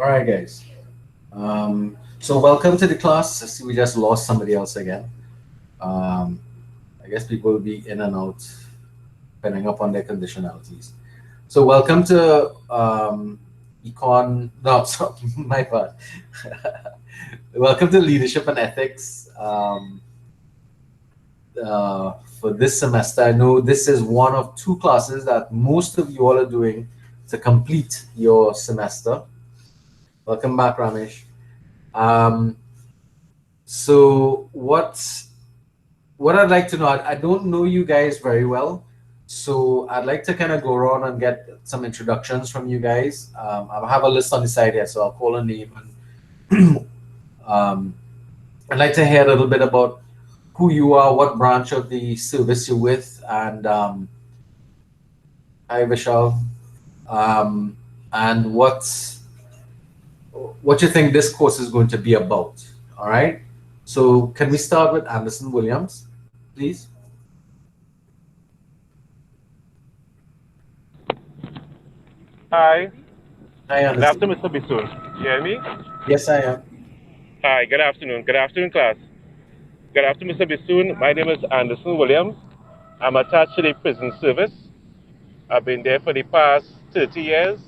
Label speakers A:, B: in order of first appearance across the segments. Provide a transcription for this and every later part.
A: All right, guys. So welcome to the class. I see we just lost somebody else again. Um, I guess people will be in and out depending upon their conditionalities. So welcome to Econ. No, sorry, my bad. Welcome to Leadership and Ethics for this semester. I know this is one of two classes that most of you all are doing to complete your semester. Welcome back, Ramesh. Um, so what I'd like to know, I don't know you guys very well, so I'd like to kind of go around and get some introductions from you guys. I have a list on the side here, so I'll call a name. And I'd like to hear a little bit about who you are, what branch of the service you're with, and hi Vishal, um, and what you think this course is going to be about. All right. So can we start with Anderson Williams, please?
B: Hi,
A: Hi,
B: good
A: Anderson.
B: afternoon, Mr. Bisun. You hear me?
A: Yes, I am.
B: Hi, good afternoon. Good afternoon, class. Good afternoon, Mr. Bisun. My name is Anderson Williams. I'm attached to the prison service. I've been there for the past 30 years,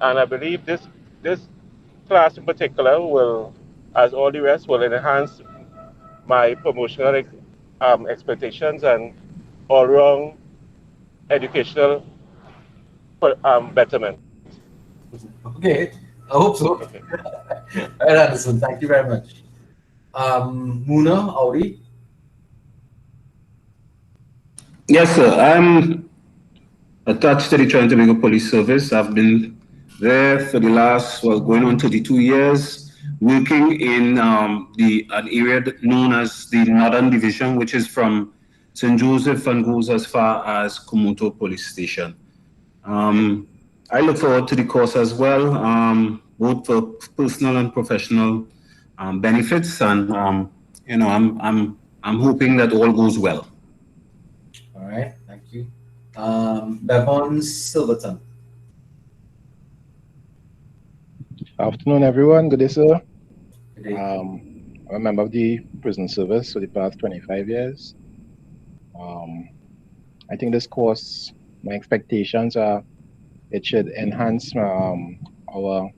B: and I believe this class in particular will, as all the rest, will enhance my promotional expectations and all-round educational betterment.
A: Okay, I hope so.
B: Okay.
A: All right, Anderson, thank you very much. Muna, Audi.
C: Yes, sir. I'm attached to the Trying to Tobago Police Service. I've been there for the last, well, going on 32 years, working in an area known as the Northern Division, which is from St. Joseph and goes as far as Komoto Police Station. I look forward to the course as well, both for personal and professional benefits, and I'm hoping that all goes well.
A: All right, thank you. Bevon Silverton.
D: Afternoon, everyone. Good day, sir.
A: Good day.
D: I'm a member of the prison service for the past 25 years. I think this course, my expectations are it should enhance our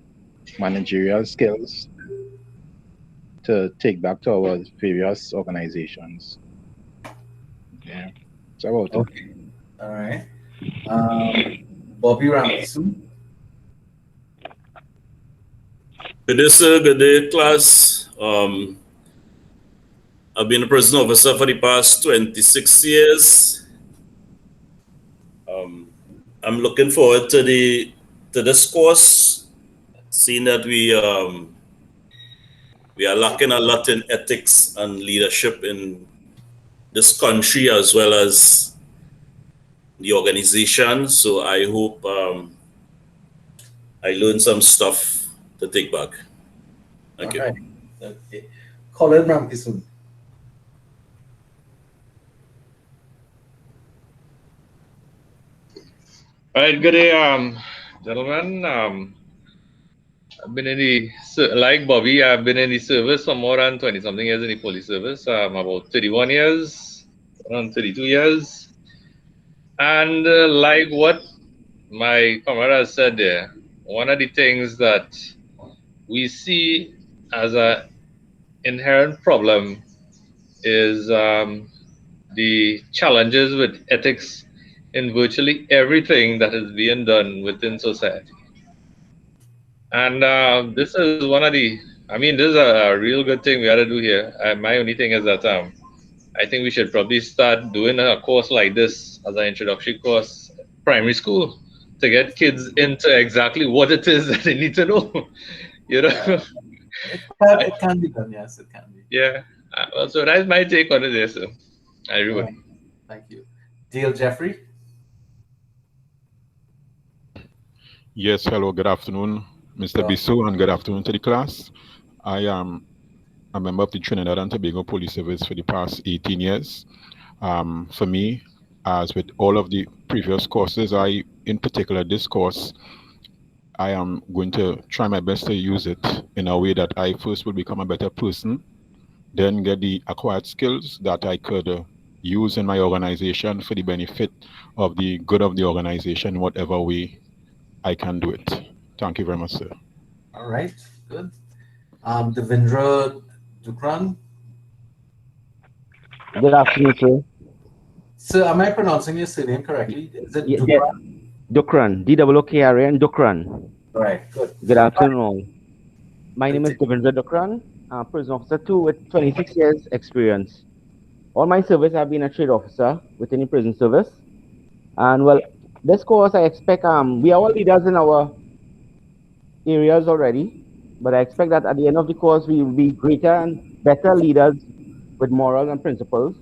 D: managerial skills to take back to our various organizations. Yeah, that's about it.
A: Okay. All right. Bobby Ramkisu.
E: Good day, sir. Good day, class. I've been a prison officer for the past 26 years. I'm looking forward to this course, seeing that we are lacking a lot in ethics and leadership in this country as well as the organization. So I hope I learn some stuff to take back. Thank you.
A: All right. Okay. Colin Ramkisu.
F: All right, good day, gentlemen. I've been in like Bobby, I've been in the service for more than 20 something years in the police service. About 31 years, around 32 years. And like what my comrade has said there, one of the things that we see as an inherent problem is the challenges with ethics in virtually everything that is being done within society. And this is one of this is a real good thing we ought to do here. My only thing is that I think we should probably start doing a course like this as an introductory course, primary school, to get kids into exactly what it is that they need to know. You know?
A: It can be done, yes, it can be.
F: Yeah. Well, so that's my take on it, so everybody.
A: Thank you. Dale Jeffrey.
G: Yes, hello, good afternoon, Mr. Bissou, and good afternoon to the class. I am a member of the Trinidad and Tobago Police Service for the past 18 years. For me, as with all of the previous courses, in particular this course, I am going to try my best to use it in a way that I first will become a better person, then get the acquired skills that I could use in my organization for the benefit of the good of the organization, whatever way I can do it. Thank you very much, sir.
A: All right, good. Devendra Dukran.
H: Good afternoon, sir.
A: Sir, am I pronouncing your surname correctly? Is it
H: Yes,
A: Dukran?
H: Dukran, DOOKRN, Dukran.
A: All right, good.
H: Good afternoon, all. My name is
A: Continue.
H: Devendra Dukran, prison officer 2 with 26 years experience. All my service, I've been a trade officer within the prison service. And well, this course, I expect, we are all leaders in our areas already, but I expect that at the end of the course, we will be greater and better leaders with morals and principles.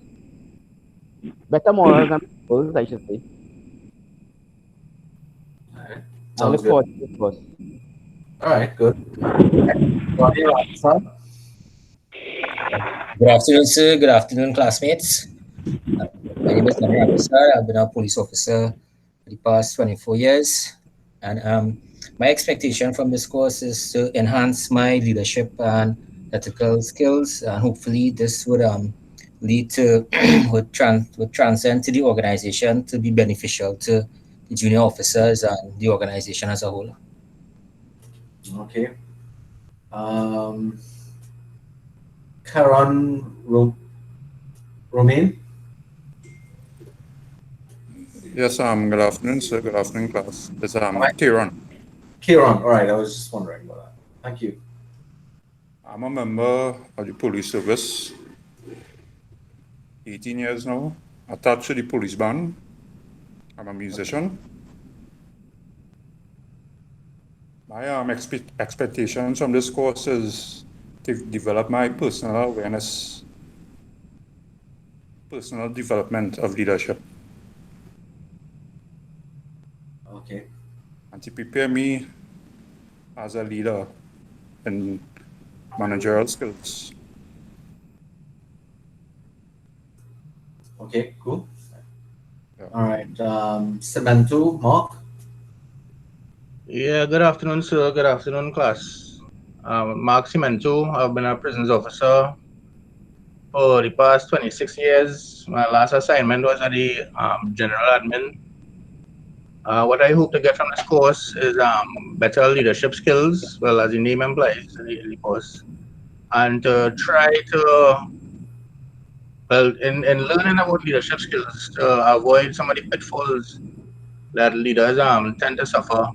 H: Better morals and principles, I should say.
A: All right.
H: I
A: Sounds
H: look
A: good.
H: forward to this course.
A: All right, good. Ronnie Ramsar.
I: Good afternoon, sir. Good afternoon, classmates. My name is Nani Abisar. I've been a police officer for the past 24 years. And my expectation from this course is to enhance my leadership and ethical skills. And hopefully this would lead to, would transcend to the organization to be beneficial to the junior officers and the organization as a whole.
A: Okay. Karan Romain.
J: Yes, good afternoon, sir. Good afternoon, class. It's Kieran.
A: Kieran. All right, I was just wondering about that. Thank you.
J: I'm a member of the police service. 18 years now. Attached to the police band. I'm a musician. My expectations from this course is to develop my personal awareness, personal development of leadership.
A: Okay.
J: And to prepare me as a leader in managerial skills.
A: Okay, cool.
J: Yeah.
A: All right. Cemento, Mark.
K: Yeah, good afternoon, sir. Good afternoon, class. Mark Cimento. I've been a prisons officer for the past 26 years. My last assignment was at the general admin. What I hope to get from this course is better leadership skills, well, as the name implies in the course, and to try to, well, in learning about leadership skills, to avoid some of the pitfalls that leaders tend to suffer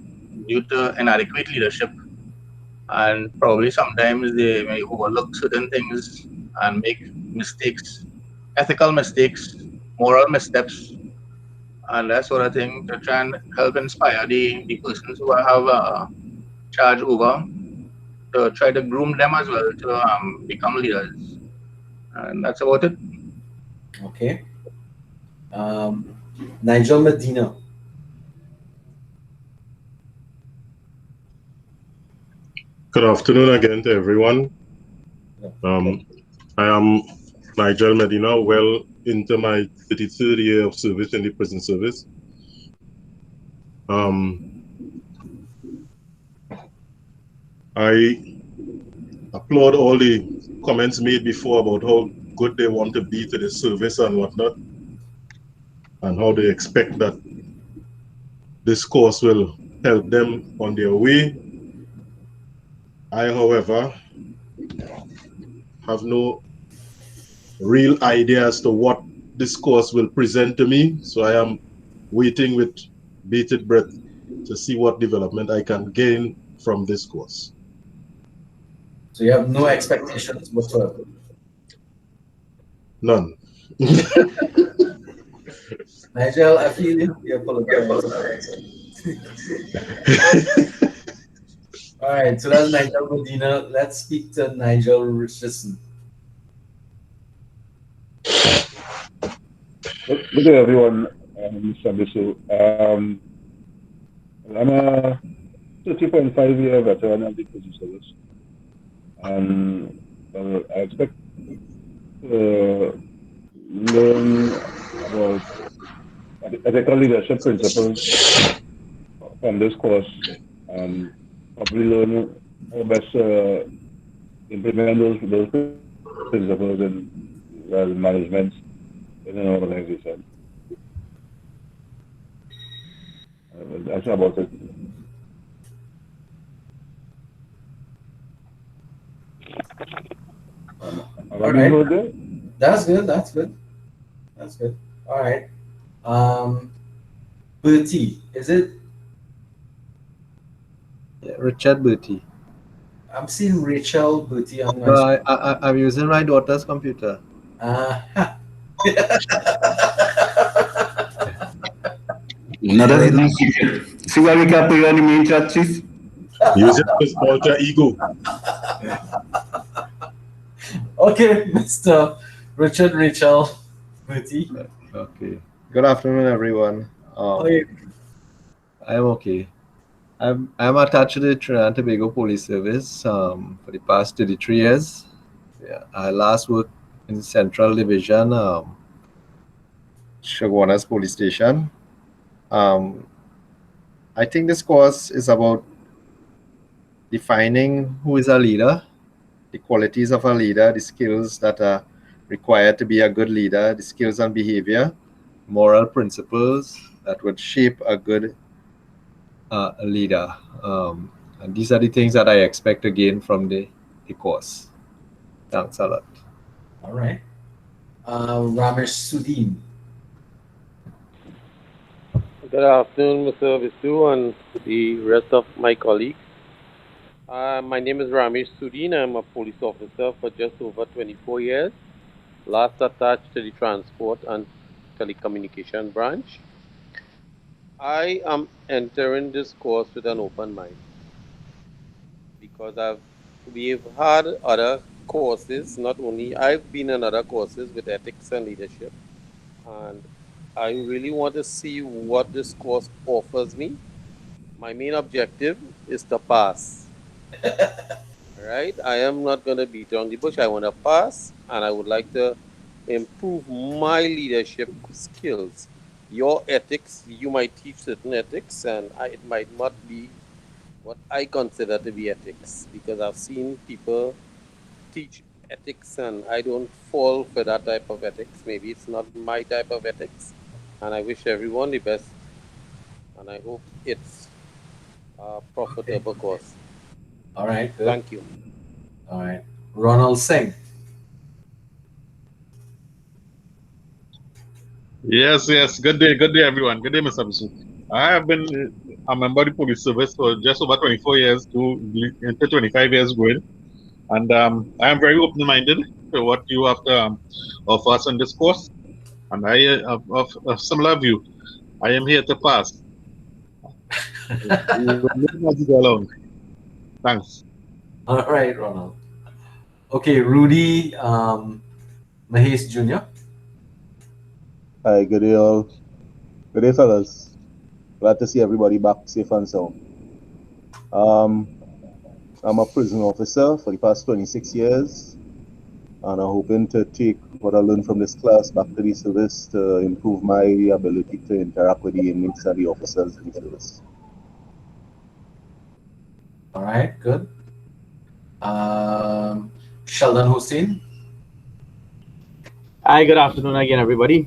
K: due to inadequate leadership. And probably sometimes they may overlook certain things and make mistakes, ethical mistakes, moral missteps, and that sort of thing to try and help inspire the persons who have charge over to try to groom them as well to become leaders. And that's about it.
A: Okay. Nigel Medina.
L: Good afternoon again to everyone. I am Nigel Medina, well into my 33rd year of service in the prison service. I applaud all the comments made before about how good they want to be to the service and whatnot, and how they expect that this course will help them on their way. I, however, have no real idea as to what this course will present to me, so I am waiting with bated breath to see what development I can gain from this course.
A: So you have no expectations whatsoever?
L: None.
A: Nigel, I feel you apologize. All right, so that's Nigel Medina. Let's speak to Nigel Richardson.
M: Good day, everyone. Mr. Bisu. I'm a 30.5-year veteran of the prison service. And I expect to learn about ethical leadership principles from this course and probably learn how best implement those principles in management in an organization. That's about it. Am I being heard there?
A: That's good. That's good. That's good. All right. Bertie, is it?
N: Yeah, Richard Bertie.
A: I'm seeing Rachel Bertie on my
N: No,
A: screen.
N: I'm using my daughter's computer.
C: No, that's no secret. See why we can't put you on the main chat, Chief?
L: Use it as alter ego.
A: Okay, Mr. Richard Rachel Bertie.
N: Okay. Good afternoon, everyone.
A: Okay.
N: I'm okay. I'm attached to the Trinidad and Tobago Police Service for the past 33 years. Yeah, I last worked in Central Division, Chaguanas Police Station. I think this course is about defining who is a leader, the qualities of a leader, the skills that are required to be a good leader, the skills and behavior, moral principles that would shape a good leader. And these are the things that I expect to gain from the course. Thanks a lot.
A: All right. Ramesh Sudin.
O: Good afternoon, Mr. Visu and the rest of my colleagues. My name is Ramesh Sudin. I'm a police officer for just over 24 years, last attached to the Transport and Telecommunication branch. I am entering this course with an open mind because we've had other courses, not only I've been in other courses with ethics and leadership, and I really want to see what this course offers me. My main objective is to pass. Right? I am not going to beat around the bush. I want to pass, and I would like to improve my leadership skills. Your ethics, you might teach certain ethics, and it might not be what I consider to be ethics, because I've seen people teach ethics, and I don't fall for that type of ethics. Maybe it's not my type of ethics, and I wish everyone the best, and I hope it's a profitable course.
A: All right. Good.
O: Thank you.
A: All right. Ronald Singh.
F: Yes. Good day, everyone. Good day, Mr. Bisu. I have been a member of the police service for just over 24 years into 25 years going. And I am very open-minded to what you have to offer us in this course. And I of a similar view. I am here to pass. You will not be alone. Thanks.
A: All right, Ronald. Okay, Rudy Mahesh Jr.
P: Hi, good day all. Good day, fellas. Glad to see everybody back safe and sound. I'm a prison officer for the past 26 years, and I'm hoping to take what I learned from this class back to the service to improve my ability to interact with the inmates and the officers in the service.
A: All right, good. Sheldon Hussein.
Q: Hi, good afternoon again, everybody.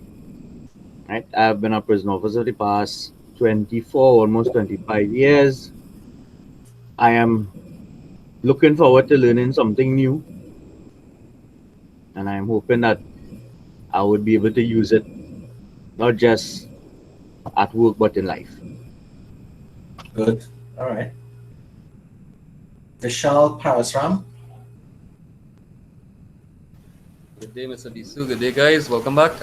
Q: Right, I've been a prison officer the past 24, almost 25 years. I am looking forward to learning something new, and I'm hoping that I would be able to use it not just at work but in life.
A: Good. All right. Vishal Parasram.
R: Good day, Mr. Bisu. Good day, guys. Welcome back.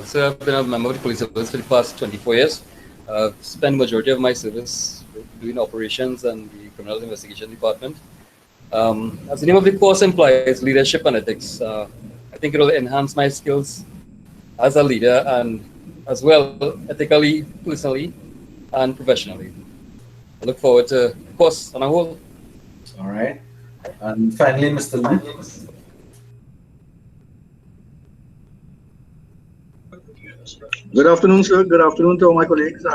R: So I've been a member of the police service for the past 24 years. I've spent majority of my service doing operations and the criminal investigation department. As the name of the course implies, leadership and ethics. I think it will enhance my skills as a leader and as well ethically, personally, and professionally. I look forward to the course on a whole.
A: All right. And finally, Mr. Lee.
S: Good afternoon, sir. Good afternoon to all my colleagues.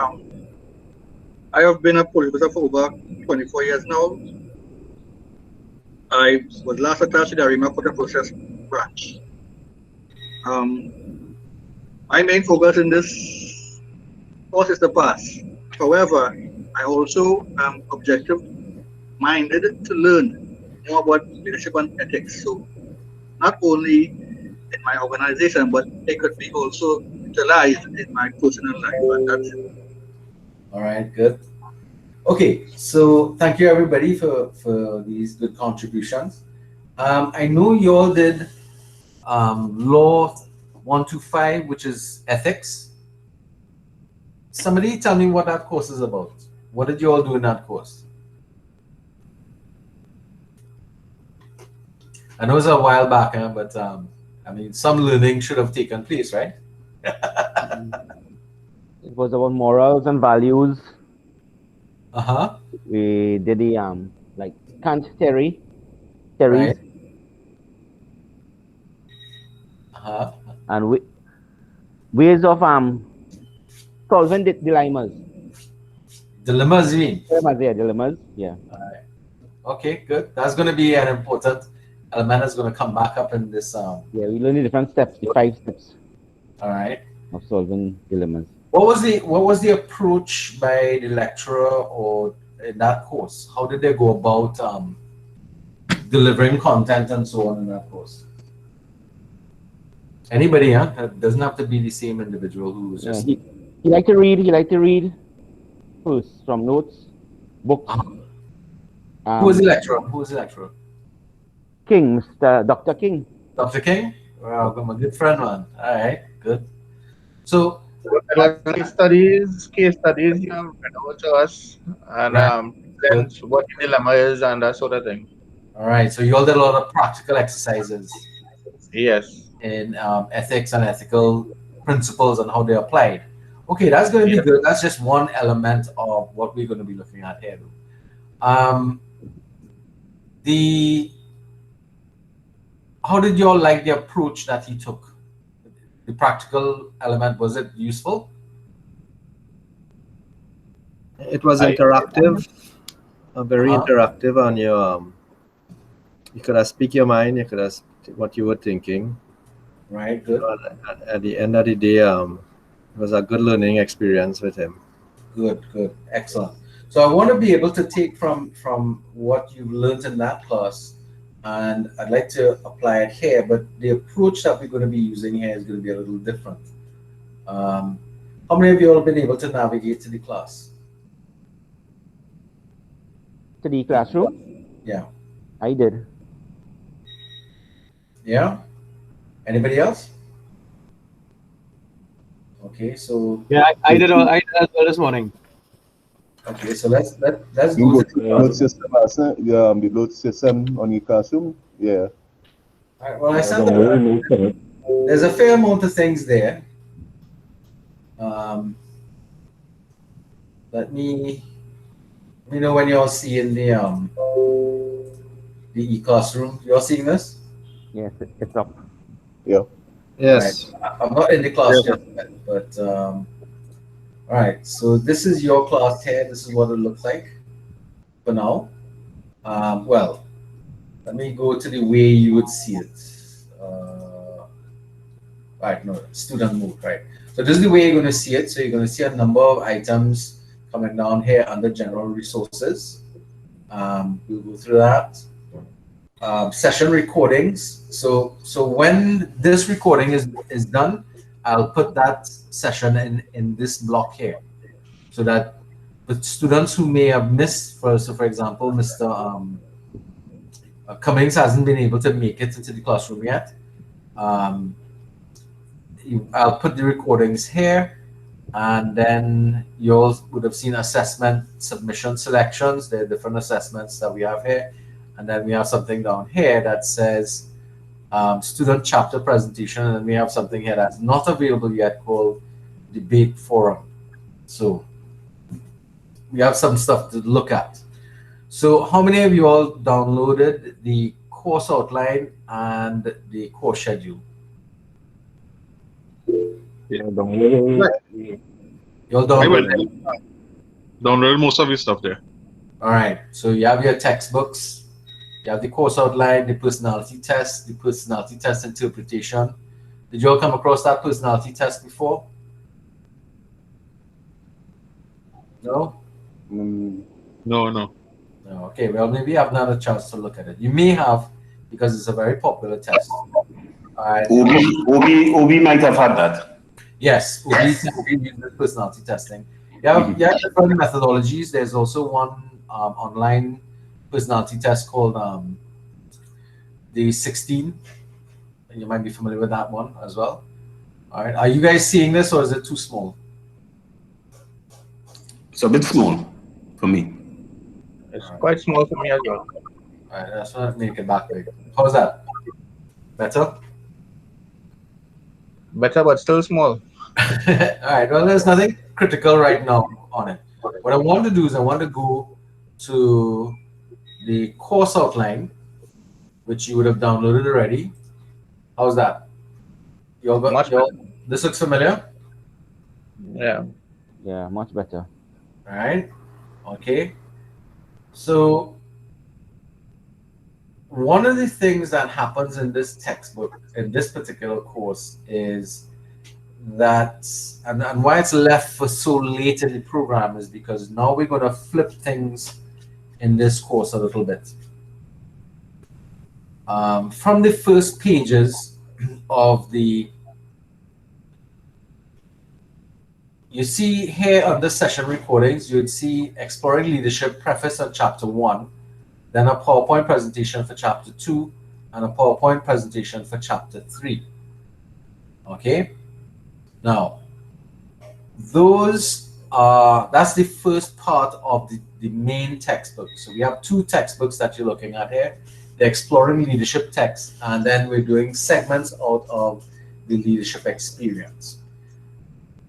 S: I have been a police officer for over 24 years now. I was last attached to the Arima Quarter Process branch. My main focus in this course is the pass. However, I also am objective-minded to learn more about leadership and ethics. So not only in my organization, but it could be also utilized in my personal life. And that's it.
A: All right, good. Okay, so thank you everybody for these good contributions. I know you all did Law 125, which is ethics. Somebody tell me what that course is about. What did you all do in that course? I know it's a while back, but I mean, some learning should have taken place, right?
H: It was about morals and values.
A: Uh-huh.
H: We did the like Kant theories,
A: Right. Uh-huh.
H: and ways of solving dilemmas.
A: Dilemmas, you mean?
H: Dilemmas, yeah.
A: All right. Okay, good. That's going to be an important element that's going to come back up in this.
H: Yeah, we learned the different steps, the 5 steps.
A: All right.
H: Of solving dilemmas.
A: What was the approach by the lecturer or in that course? How did they go about delivering content and so on in that course? Anybody, huh? It doesn't have to be the same individual who was just.
H: He liked to read. He liked to read first from notes, books.
A: Who was the lecturer? Who was the lecturer?
H: King, Mr. Dr. King.
A: Dr. King? Well, I'm a good friend, man. All right, good. So,
K: case studies, you have read out to us, and then what the dilemma is and that sort of thing.
A: All right, so you all did a lot of practical exercises.
K: Yes.
A: In ethics and ethical principles and how they're applied. Okay, that's going to be good. That's just one element of what we're going to be looking at here. How did you all like the approach that he took? The practical element, was it useful?
N: It was interactive, very interactive, and you could speak your mind, you could ask what you were thinking.
A: Right, good.
N: At the end of the day, it was a good learning experience with him.
A: Good, good, excellent. So I want to be able to take from what you've learned in that class, and I'd like to apply it here, but the approach that we're going to be using here is going to be a little different. How many of you all have been able to navigate to the class?
H: To the classroom?
A: Yeah.
H: I did.
A: Yeah? Anybody else? Okay, so
Q: yeah, I did as well this morning.
A: Okay, so let's go to
P: the blood system on your classroom. Yeah.
A: All right, well, I sent there's a fair amount of things there. Let me know when you're seeing the e-classroom. You're seeing this?
H: Yes, it's up.
P: Yeah.
N: Yes.
A: Right. I'm not in the class yet, but all right. So this is your class here. This is what it looks like for now. Well, let me go to the way you would see it. Right, no, student mode, right? So this is the way you're going to see it. So you're going to see a number of items coming down here under general resources. We'll go through that. Session recordings. So when this recording is done, I'll put that session in this block here, so that the students who may have missed, for example, Mr. Cummings hasn't been able to make it into the classroom yet. I'll put the recordings here, and then you all would have seen assessment submission selections. There are different assessments that we have here. And then we have something down here that says student chapter presentation, and then we have something here that's not available yet called debate forum. So we have some stuff to look at. So how many of you all downloaded the course outline and the course schedule?
M: Yeah, downloaded.
A: You all downloaded it?
L: Downloaded most of your stuff there.
A: All right. So you have your textbooks, you have the course outline, the personality test interpretation. Did you all come across that personality test before? No?
L: No, no.
A: No. Okay. Well, maybe I've not had a chance to look at it. You may have, because it's a very popular test. All right.
C: OB might have had that.
A: Yes, OB uses personality testing. You have different methodologies. There's also one online personality test called the 16. You might be familiar with that one as well. All right. Are you guys seeing this, or is it too small?
C: It's a bit small for me.
K: It's quite small for me as well.
A: All right. That's what make it back big. How's that? Better?
K: Better, but still small.
A: All right. Well, there's nothing critical right now on it. What I want to do is I want to go to the course outline, which you would have downloaded already. How's that? You all got this looks familiar?
K: Yeah.
H: Yeah, much better.
A: All right. Okay. So one of the things that happens in this textbook, in this particular course, is that, and why it's left for so late in the program is because now we're going to flip things in this course a little bit. From the first pages of the, you see here on the session recordings, you'd see Exploring Leadership Preface on Chapter 1, then a PowerPoint presentation for Chapter 2, and a PowerPoint presentation for Chapter 3. Okay? Now, those are, that's the first part of the main textbook. So we have two textbooks that you're looking at here, the Exploring Leadership text, and then we're doing segments out of the leadership experience.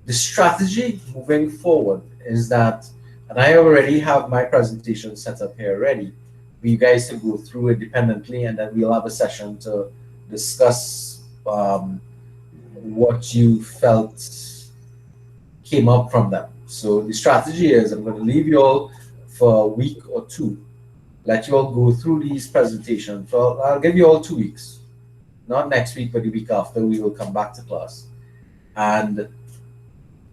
A: The strategy moving forward is that, and I already have my presentation set up here already, for you guys to go through independently, and then we'll have a session to discuss what you felt came up from them. So the strategy is I'm going to leave you all for a week or two, let you all go through these presentations. Well, I'll give you all 2 weeks, not next week, but the week after. We will come back to class, and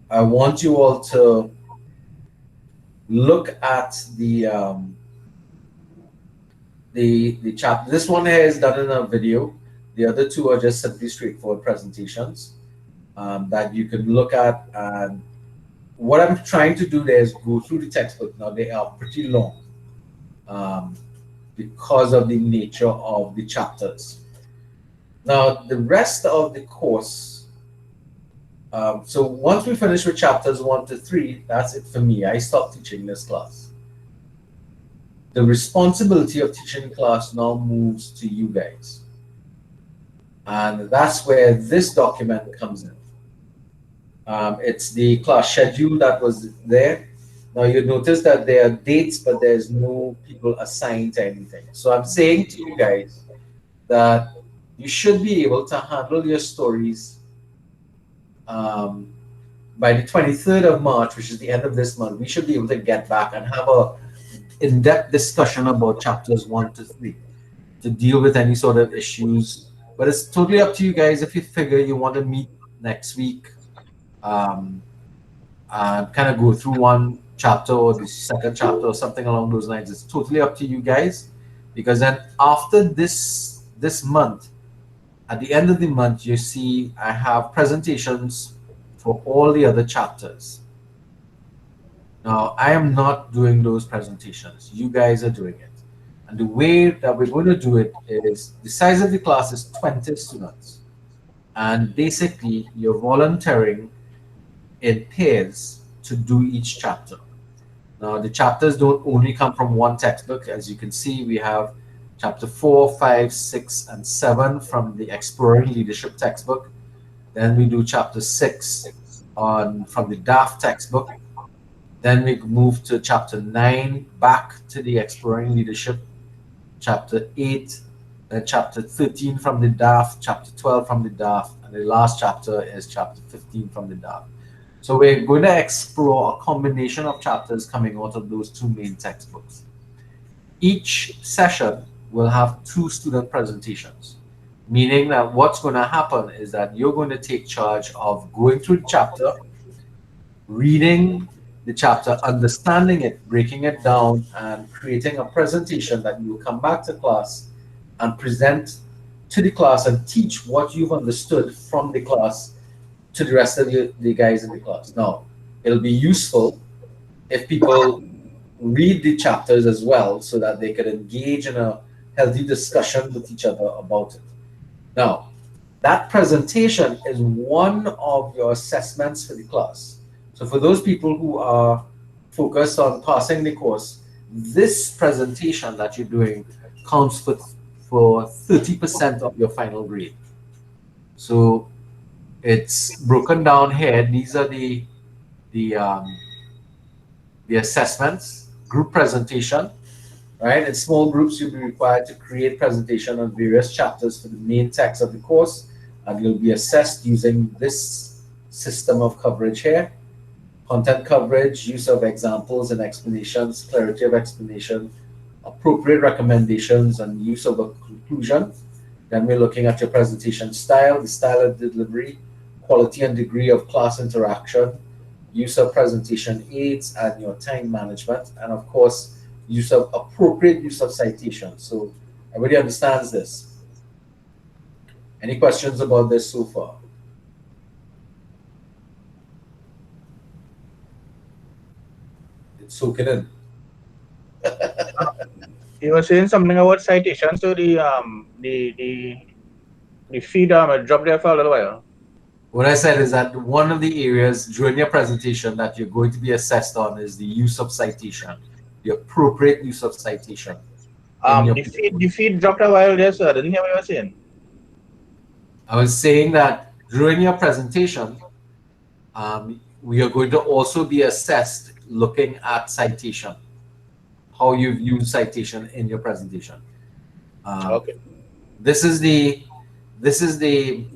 A: I want you all to look at the chapter. This one here is done in a video. The other two are just simply straightforward presentations that you can look at. And what I'm trying to do there is go through the textbook. Now they are pretty long because of the nature of the chapters. Now the rest of the course, so once we finish with chapters 1 to 3, that's it for me. I stopped teaching this class. The responsibility of teaching class now moves to you guys. And that's where this document comes in. It's the class schedule that was there. Now you notice that there are dates, but there's no people assigned to anything. So I'm saying to you guys that you should be able to handle your stories by the 23rd of March, which is the end of this month. We should be able to get back and have a in-depth discussion about chapters 1 to 3 to deal with any sort of issues. But it's totally up to you guys. If you figure you want to meet next week and kind of go through one chapter or the second chapter or something along those lines, it's totally up to you guys. Because then after this month, at the end of the month, you see I have presentations for all the other chapters. Now, I am not doing those presentations. You guys are doing it. And the way that we're going to do it is the size of the class is 20 students. And basically, you're volunteering in pairs to do each chapter. Now, the chapters don't only come from one textbook. As you can see, we have chapter 4, 5, 6, and 7 from the Exploring Leadership textbook. Then we do chapter 6 from the DAF textbook. Then we move to chapter 9, back to the Exploring Leadership, chapter 8, then chapter 13 from the DAF, chapter 12 from the DAF, and the last chapter is chapter 15 from the DAF. So we're going to explore a combination of chapters coming out of those two main textbooks. Each session will have 2 student presentations, meaning that what's going to happen is that you're going to take charge of going through the chapter, reading the chapter, understanding it, breaking it down, and creating a presentation that you will come back to class and present to the class and teach what you've understood from the class to the rest of the guys in the class. Now, it'll be useful if people read the chapters as well so that they could engage in a healthy discussion with each other about it. Now, that presentation is one of your assessments for the class. So for those people who are focused on passing the course, this presentation that you're doing counts for 30% of your final grade. So it's broken down here. These are the assessments, group presentation, right? In small groups, you'll be required to create presentation on various chapters for the main text of the course, and you'll be assessed using this system of coverage here. Content coverage, use of examples and explanations, clarity of explanation, appropriate recommendations, and use of a conclusion. Then we're looking at your presentation style, the style of delivery, quality and degree of class interaction, use of presentation aids, and your time management, and of course, appropriate use of citations. So everybody understands this. Any questions about this so far? It's soaking in.
K: You were saying something about citations, so the feed dropped there for a little while.
A: What I said is that one of the areas during your presentation that you're going to be assessed on is the use of citation, the appropriate use of citation.
K: The feed dropped a while there, so I didn't hear what you were saying.
A: I was saying that during your presentation, we are going to also be assessed looking at citation, how you've used citation in your presentation.
K: Okay.
A: This is the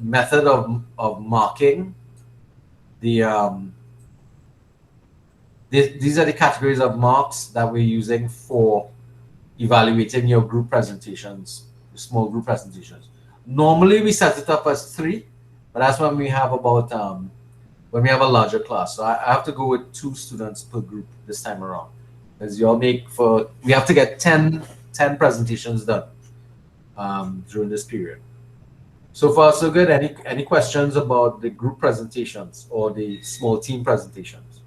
A: method of marking. These are the categories of marks that we're using for evaluating your group presentations, small group presentations. Normally we set it up as 3, but that's when we have about when we have a larger class. So I have to go with 2 students per group this time around, because we have to get 10 presentations done during this period. So far so good. Any questions about the group presentations or the small team presentations?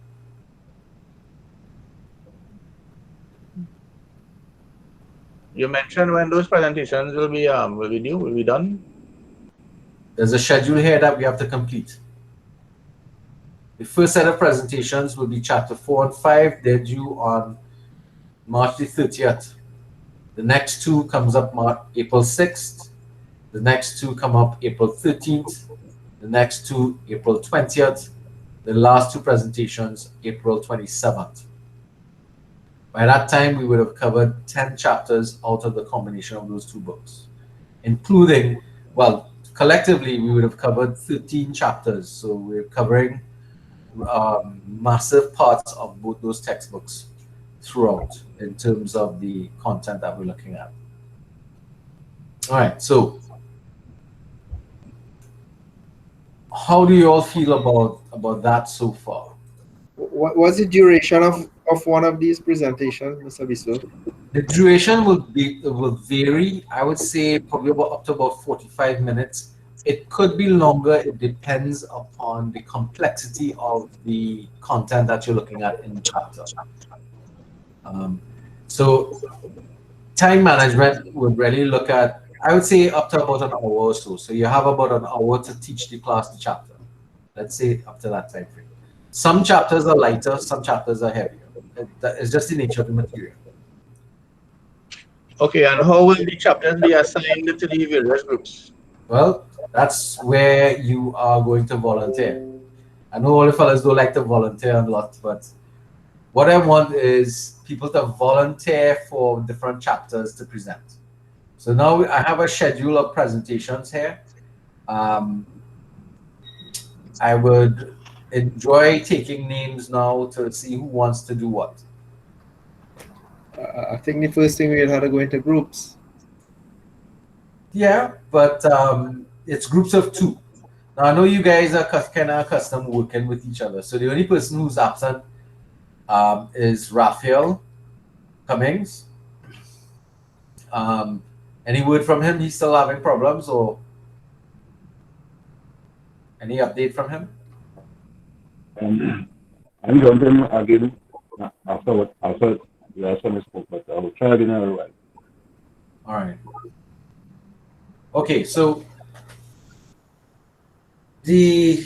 K: You mentioned when those presentations will be due, will be done.
A: There's a schedule here that we have to complete. The first set of presentations will be chapter 4 and 5. They're due on March the 30th. The next 2 comes up April 6th. The next 2 come up April 13th. The next 2 April 20th. The last 2 presentations April 27th. By that time, we would have covered 10 chapters out of the combination of those 2 books, including, well, collectively, we would have covered 13 chapters. So we're covering massive parts of both those textbooks throughout in terms of the content that we're looking at. All right, so how do you all feel about that so far?
N: What was the duration of one of these presentations, Mr. Bisu?
A: The duration will vary. I would say probably up to about 45 minutes. It could be longer. It depends upon the complexity of the content that you're looking at in the chapter. So time management would really look at, I would say, up to about an hour or so. So you have about an hour to teach the class the chapter. Let's say up to that time frame. Some chapters are lighter, some chapters are heavier. It's just the nature of the material.
K: Okay, and how will the chapters be assigned to the various groups?
A: Well, that's where you are going to volunteer. I know all the fellas don't like to volunteer a lot, but what I want is people to volunteer for different chapters to present. So now I have a schedule of presentations here. I would enjoy taking names now to see who wants to do what?
N: I think the first thing we had to go into groups.
A: Yeah, but it's groups of two. Now I know you guys are kind of accustomed working with each other. So the only person who's absent is Raphael Cummings. Any word from him? He's still having problems, or any update from him?
M: I'm going to again after the last time I spoke, but I will try again in a while.
A: All right. Okay, so the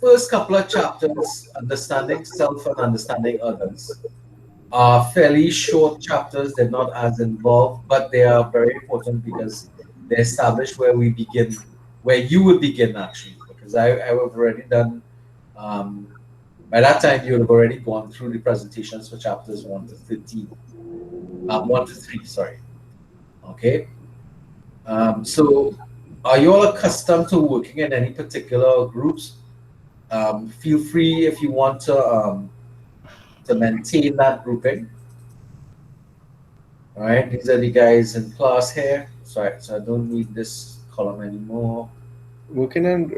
A: first couple of chapters, understanding self and understanding others, are fairly short chapters. They're not as involved, but they are very important because they establish where we begin, where you will begin actually. Because I have already done, by that time you would have already gone through the presentations for chapters 1 to 13. 1 to 3, sorry. Okay. So are you all accustomed to working in any particular groups? Feel free if you want to maintain that grouping. All right, these are the guys in class here. Sorry, so I don't need this column anymore.
N: Working in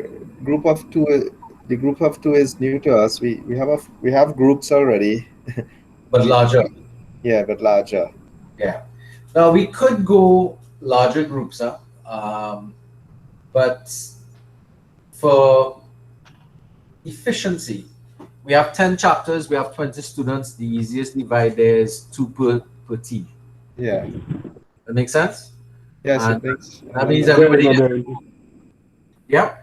N: group of two, the group of two is new to us. We have groups already,
A: but larger.
N: Yeah, but larger.
A: Yeah. Now we could go larger groups, huh? But for efficiency, we have 10 chapters. We have 20 students. The easiest divide there is 2 per team.
N: Yeah.
A: That makes sense?
N: Yes,
A: and
N: it makes.
A: that means everybody. Yeah.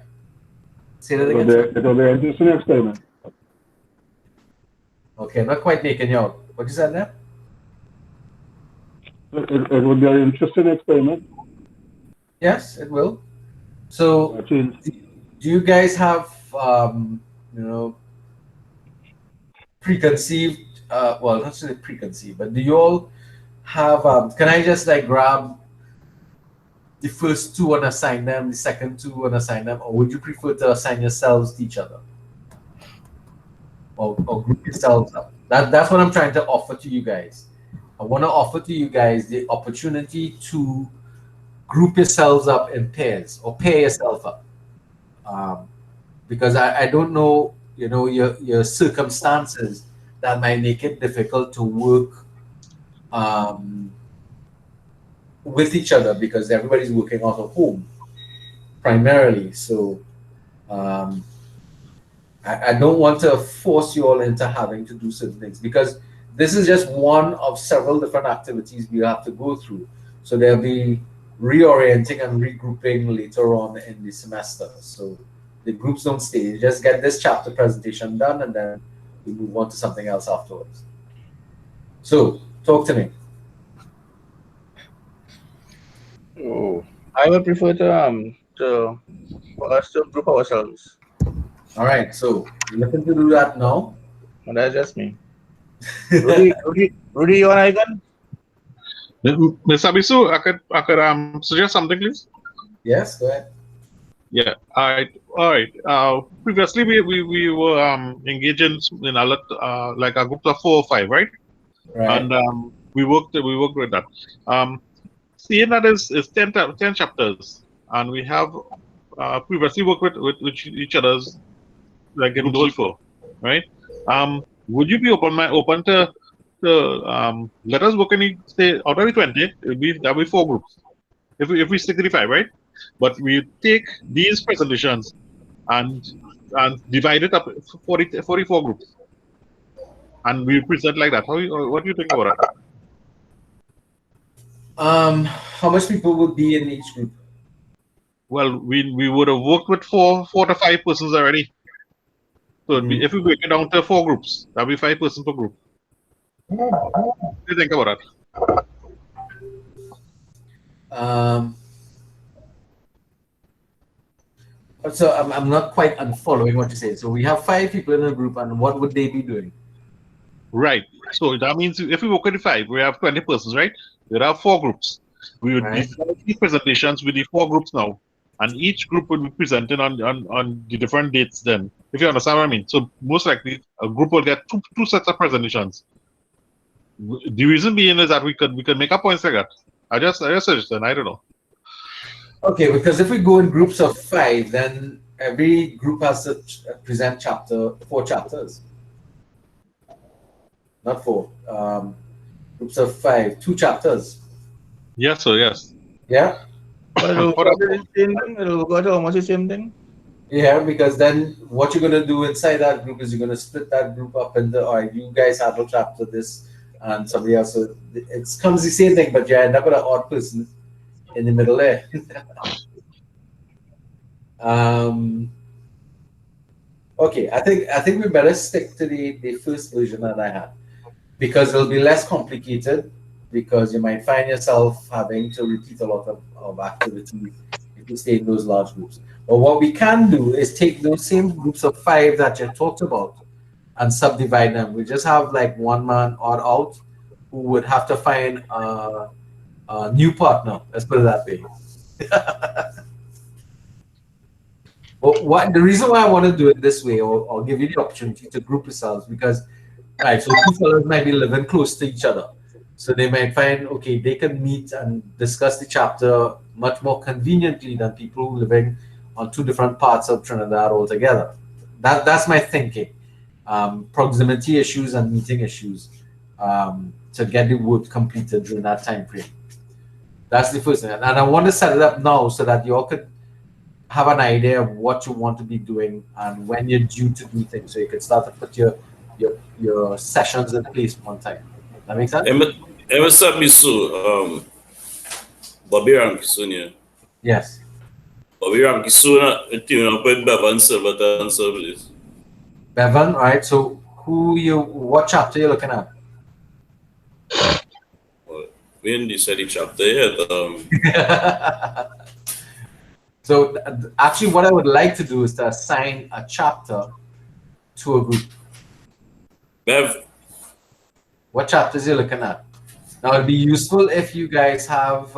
A: Say that again.
M: It will be an interesting experiment.
A: Okay, not quite making you out. What you said there?
M: It would be an interesting experiment.
A: Yes, it will. So, do you guys have, preconceived? Well, not necessarily preconceived, but do you all have? Can I just like grab the first two and assign them, the second two and assign them, or would you prefer to assign yourselves to each other, or group yourselves up? That's what I'm trying to offer to you guys. I want to offer to you guys the opportunity to group yourselves up in pairs or pair yourself up, because I don't know, your circumstances that might make it difficult to work with each other because everybody's working out of home primarily. So I don't want to force you all into having to do certain things because this is just one of several different activities we have to go through. So there'll be reorienting and regrouping later on in the semester. So the groups don't stay. You just get this chapter presentation done and then we move on to something else afterwards. So talk to me.
K: Oh, I would prefer for us to group ourselves.
A: All right, so you're looking to do that now?
K: Well, that's just me. Rudy, you want Ivan?
B: Mr. Abisu, I could suggest something, please.
A: Yes, go ahead.
B: Yeah. All right. Previously, we were engaging in a lot, like a group of 4 or 5, right?
A: Right.
B: And we worked with that. Seeing that is 10 chapters, and we have previously worked with each other's like in those 4, right? Would you be open to let us work in say out of the 20, that'll be 4 groups. If we stick to the 5, right? But we take these presentations and divide it up for 44 groups, and we present like that. What do you think about that?
A: How much people would be in each group?
B: Well, we would have worked with 4 to 5 persons already. So if we break it down to 4 groups, that'll be 5 persons per group. What do you think about
A: that? So I'm not quite unfollowing what you say. So we have 5 people in a group, and what would they be doing?
B: Right. So that means if we work with the 5, we have 20 persons, right? There are 4 groups. We would divide the presentations with the 4 groups now.
L: and each group will be presenting on the different dates then, if you understand what I mean. So most likely a group will get two sets of presentations. The reason being is that we could make up points like that. I just suggested, I don't know.
A: Okay, because if we go in groups of 5, then every group has to present 4 chapters. Not 4. Groups of 5, 2 chapters.
L: Yes, sir, yes.
A: Yeah?
K: But it'll go to the same thing. It'll go to almost the same thing.
A: Yeah, because then what you're going to do inside that group is you're going to split that group up into, all right, you guys handle chapter this and somebody else. So it comes the same thing, but you end up with an odd person in the middle there. Okay, I think we better stick to the first version that I had, because it'll be less complicated, because you might find yourself having to repeat a lot of activities if you stay in those large groups. But what we can do is take those same groups of 5 that you talked about and subdivide them. We just have like one man odd out who would have to find a new partner. Let's put it that way. But the reason why I want to do it this way, or I'll give you the opportunity to group yourselves, because right, so 2 fellows might be living close to each other. So they might find, okay, they can meet and discuss the chapter much more conveniently than people living on 2 different parts of Trinidad altogether. That's my thinking. Proximity issues and meeting issues to get the work completed during that time frame. That's the first thing. And I want to set it up now so that you all could have an idea of what you want to be doing and when you're due to do things, so you can start to put your sessions in place one time. That makes sense?
E: Mr. Bisu, Bobby Ramkisun.
A: Yes.
E: Bobby Ramkisun, team up with Bevan Silverton and Service.
A: Bevan, right? So what chapter you're looking at?
E: We in the study chapter yet.
A: So actually, what I would like to do is to assign a chapter to a group.
E: Bev,
A: what chapters you're looking at? Now, it'd be useful if you guys have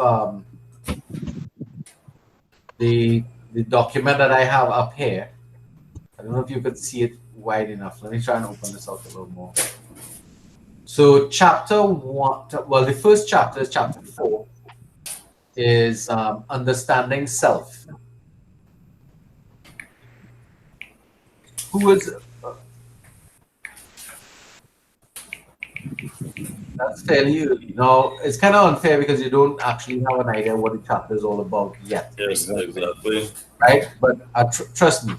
A: the document that I have up here. I don't know if you could see it wide enough. Let me try and open this out a little more. So chapter 1, well, the first chapter is chapter 4, is understanding self. Who is... That's fairly early. Now, it's kind of unfair because you don't actually have an idea what the chapter is all about yet.
E: Yes, exactly.
A: Right? But trust me,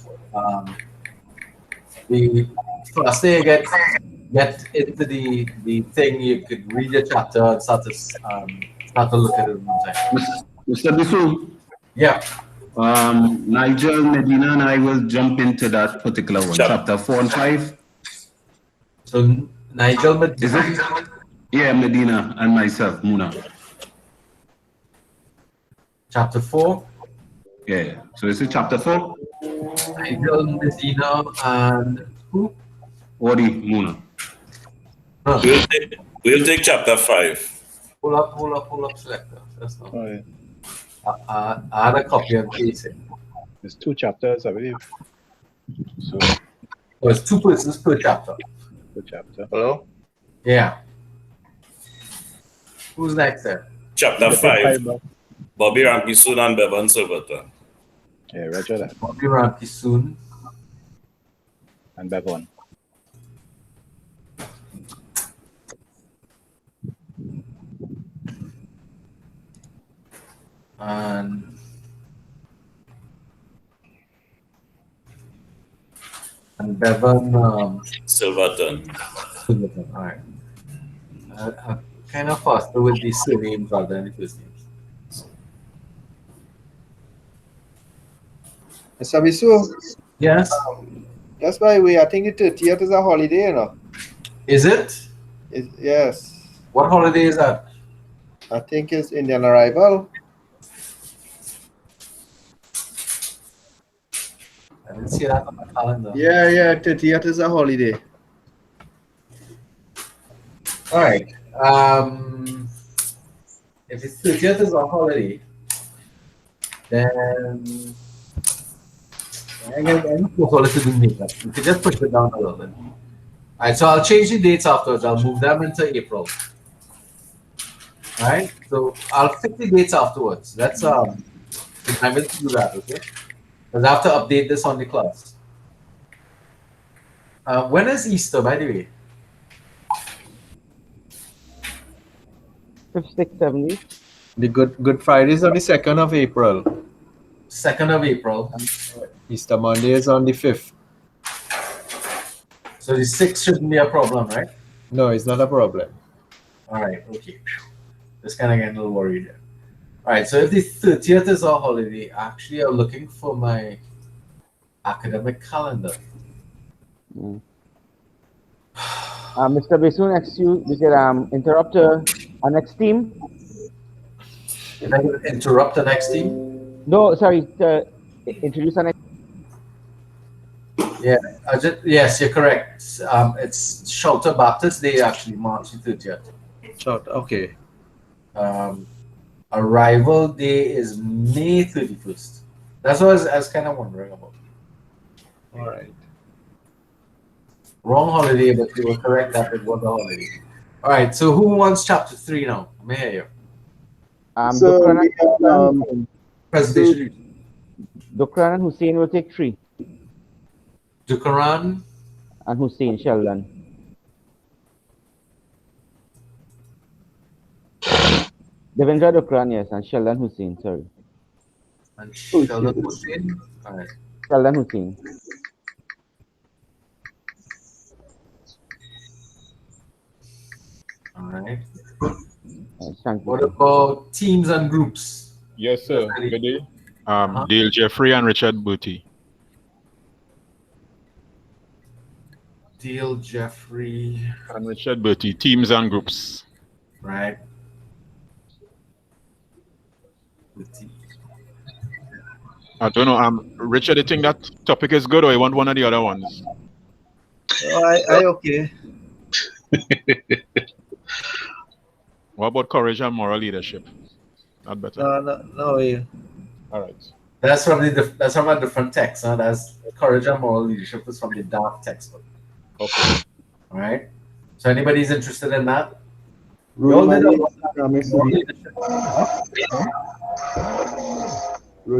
A: the faster you get into the thing, you could read the chapter and start to look at it one time.
C: Mr. Bisu?
A: Yeah.
C: Nigel, Medina, and I will jump into that particular one, chapter 4 and 5.
A: So Nigel, Medina?
C: Is it? Yeah, Medina and myself, Muna.
A: Chapter 4?
C: Yeah. So is it chapter 4?
A: Nigel, Medina, and who?
C: Ori, Muna.
A: Huh.
E: We'll take chapter 5.
A: Pull up selector. That's not. Oh, yeah. I had a copy and paste it.
D: There's 2 chapters, I believe. So
A: it's 2 persons per chapter.
D: Per chapter.
K: Hello?
A: Yeah. Who's next there?
E: Chapter 5. Bobby Ramkisun and Bevan Silverton.
D: Yeah, Roger that.
A: Bobby Ramkisun
D: and Bevan.
E: And
A: Bevan
E: Silverton.
A: All right. Kind of faster with the surnames rather than the first names.
N: Mr. Bisu?
A: Yes?
N: Just by the way, I think the 30th is a holiday, you know.
A: Is it?
N: Yes.
A: What holiday is that?
N: I think it's Indian arrival.
A: I didn't see that on the calendar.
N: Yeah, 30th is a holiday.
A: All right. If it's 30th is a holiday, Then I need to call it to do makeup. You can just push it down a little bit. Alright, so I'll change the dates afterwards. I'll move them into April. Alright, so I'll fix the dates afterwards. That's remind me to do that, okay? Because I have to update this on the class. When is Easter, by the way?
H: 5th, 6th, 7th.
N: The Good Friday is on the 2nd of April.
A: 2nd of April.
N: Easter Monday is on the 5th.
A: So the 6th shouldn't be a problem, right?
N: No, it's not a problem.
A: Alright, okay. Just kind of getting a little worried there. Alright, so if the 30th is a holiday, actually I'm looking for my academic calendar.
H: Mr. Besun, excuse, we can interrupt our next team.
A: If I could interrupt the next team?
H: No, sorry, to introduce our next.
A: Yeah, yes, you're correct. It's Shelter Baptist Day, actually, March 30th.
N: Shelter, okay.
A: Arrival Day is May 31st. That's what I was kind of wondering about.
N: All right.
A: Wrong holiday, but you were correct that it was a holiday. All right, so who wants chapter 3 now? Let me hear you. Presentation.
H: Dukran and Hussein will take 3.
A: Dukran
H: and Hussein Sheldon. Devendra Dukran, yes, and Sheldon Hussein, sorry.
A: And Sheldon Hussein? All right.
H: Sheldon Hussein.
A: All right.
H: Thank you.
A: What about teams and groups?
G: Yes, sir. Good day. Dale Jeffrey and Richard Booty.
A: Dale Jeffrey
G: and Richard Booty. Teams and groups.
A: Right.
G: I don't know. Richard, you think that topic is good, or you want one of the other ones?
N: I okay.
G: What about courage and moral leadership? Not better.
N: No way.
G: All right.
A: That's from a different text. Huh? That's courage and moral leadership is from the dark textbook.
G: Okay.
A: All right. So anybody's interested in that?
P: Rudy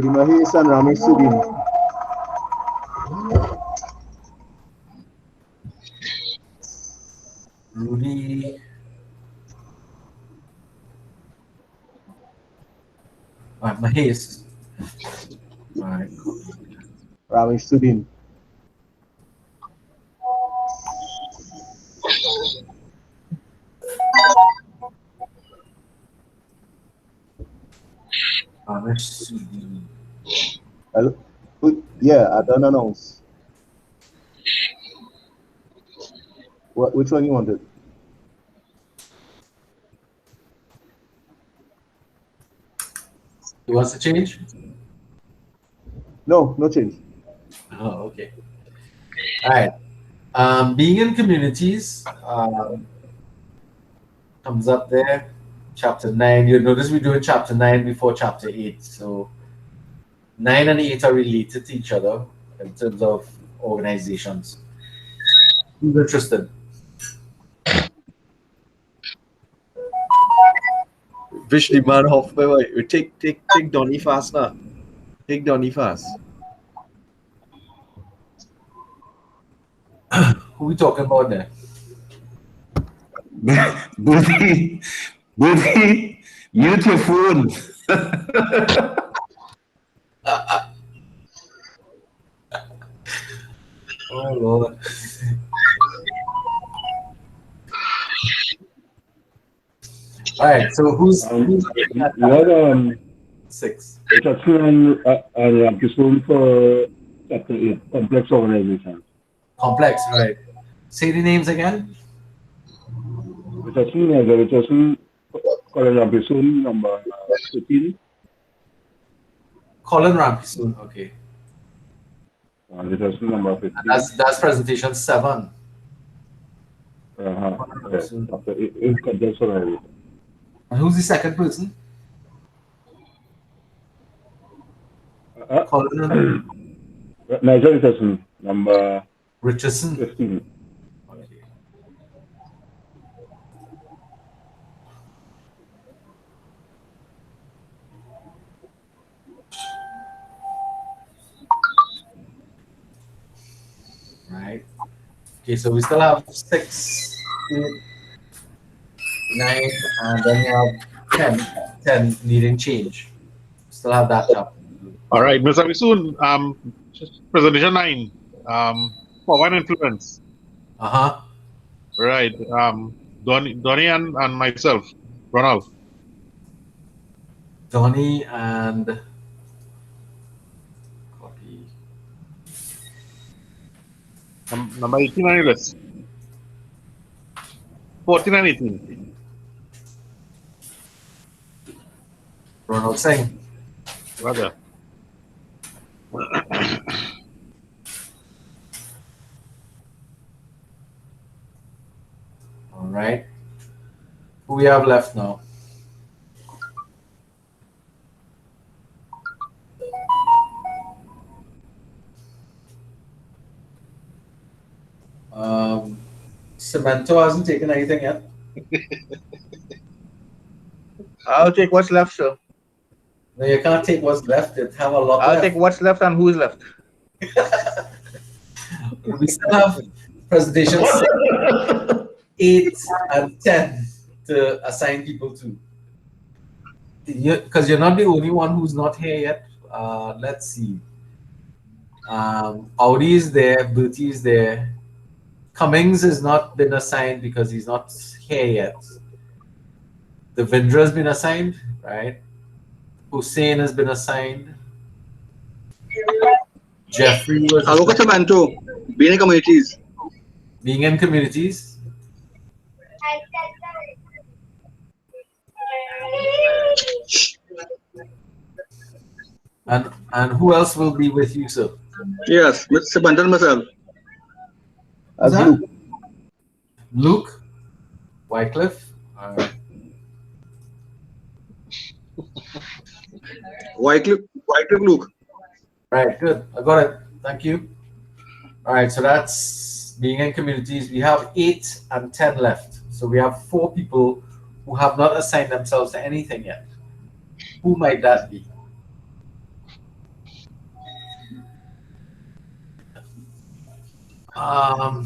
P: Mahis and Ramesh Sudin.
A: Rudy. Mahis. All right.
P: Ramesh Sudin. Hello? Yeah, I don't announce. Which one you wanted?
A: You want to change?
P: No, no change.
A: Oh, okay. All right. Being in communities comes up there. Chapter 9. You'll notice we're doing chapter 9 before chapter 8. So 9 and 8 are related to each other in terms of organizations. Who's interested?
N: Wish the man off. Wait. Take Donny fast now. Take Donny fast.
A: Who we talking about there?
C: Booty, mute your phone.
A: Oh Lord. All right. So who's
M: you
A: 6?
M: Richardson and Ramkissoon for chapter 8, complex organization.
A: Complex, right? Say the names again.
M: Richardson, Colin Ramkissoon, number 13.
A: Colin Ramkissoon, okay.
M: Richardson, number 15.
A: That's presentation 7.
M: Chapter 8, complex organization.
A: And who's the second person? Cullinan?
M: Nigel Richardson, number
A: Richardson.
M: 15.
A: Right. Okay, so we still have 6, 8, 9, and then we have 10 needing change. Still have that chapter.
T: All right, Mr. Bisoon, presentation 9, power and influence.
A: Uh-huh.
T: Right. Donnie and myself, Ronald.
A: Donnie and copy.
T: Number 18 on your list. 14 and 18.
A: Ronald Singh.
T: Brother.
A: All right. Who we have left now? Cemento hasn't taken anything yet.
K: I'll take what's left, sir.
A: No, you can't take what's left. It have a lot
K: I'll
A: left.
K: take what's left and who's left.
A: We still have presentation 6, 8, and 10 to assign people to. Because you're not the only one who's not here yet. Let's see. Audi is there, Bertie is there. Cummings has not been assigned because he's not here yet. Devendra has been assigned, right? Hussein has been assigned. Jeffrey was.
S: I'll look at Samantha. Being in communities.
A: Being in communities. And who else will be with you, sir?
S: Yes, with Samantha and myself.
A: As Luke. Luke? Wycliffe?
S: Wycliffe Luke.
A: Right, good. I got it. Thank you. All right, so that's being in communities. We have 8 and 10 left. So we have 4 people who have not assigned themselves to anything yet. Who might that be?
L: I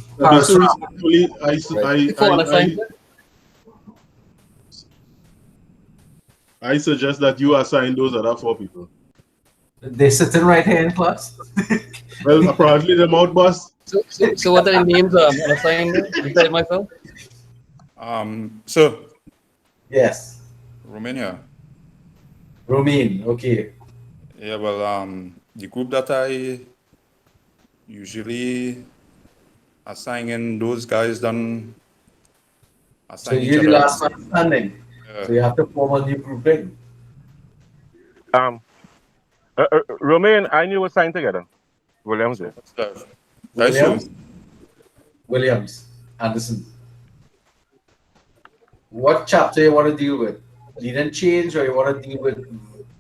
L: suggest that you assign those other 4 people.
A: They're sitting right here in class.
L: Well, apparently they're out bus.
R: So what are the names unassigned beside myself?
J: So.
A: Yes.
J: Romania.
A: Romaine, okay.
J: Yeah, well, the group that I usually assign in, those guys done assign
A: So
J: each
A: you're the
J: other.
A: last man standing. So you have to form a new grouping.
B: Romain, I knew we signed together. Williams.
A: Williams. Anderson. What chapter you want to deal with? Lead and change, or you want to deal with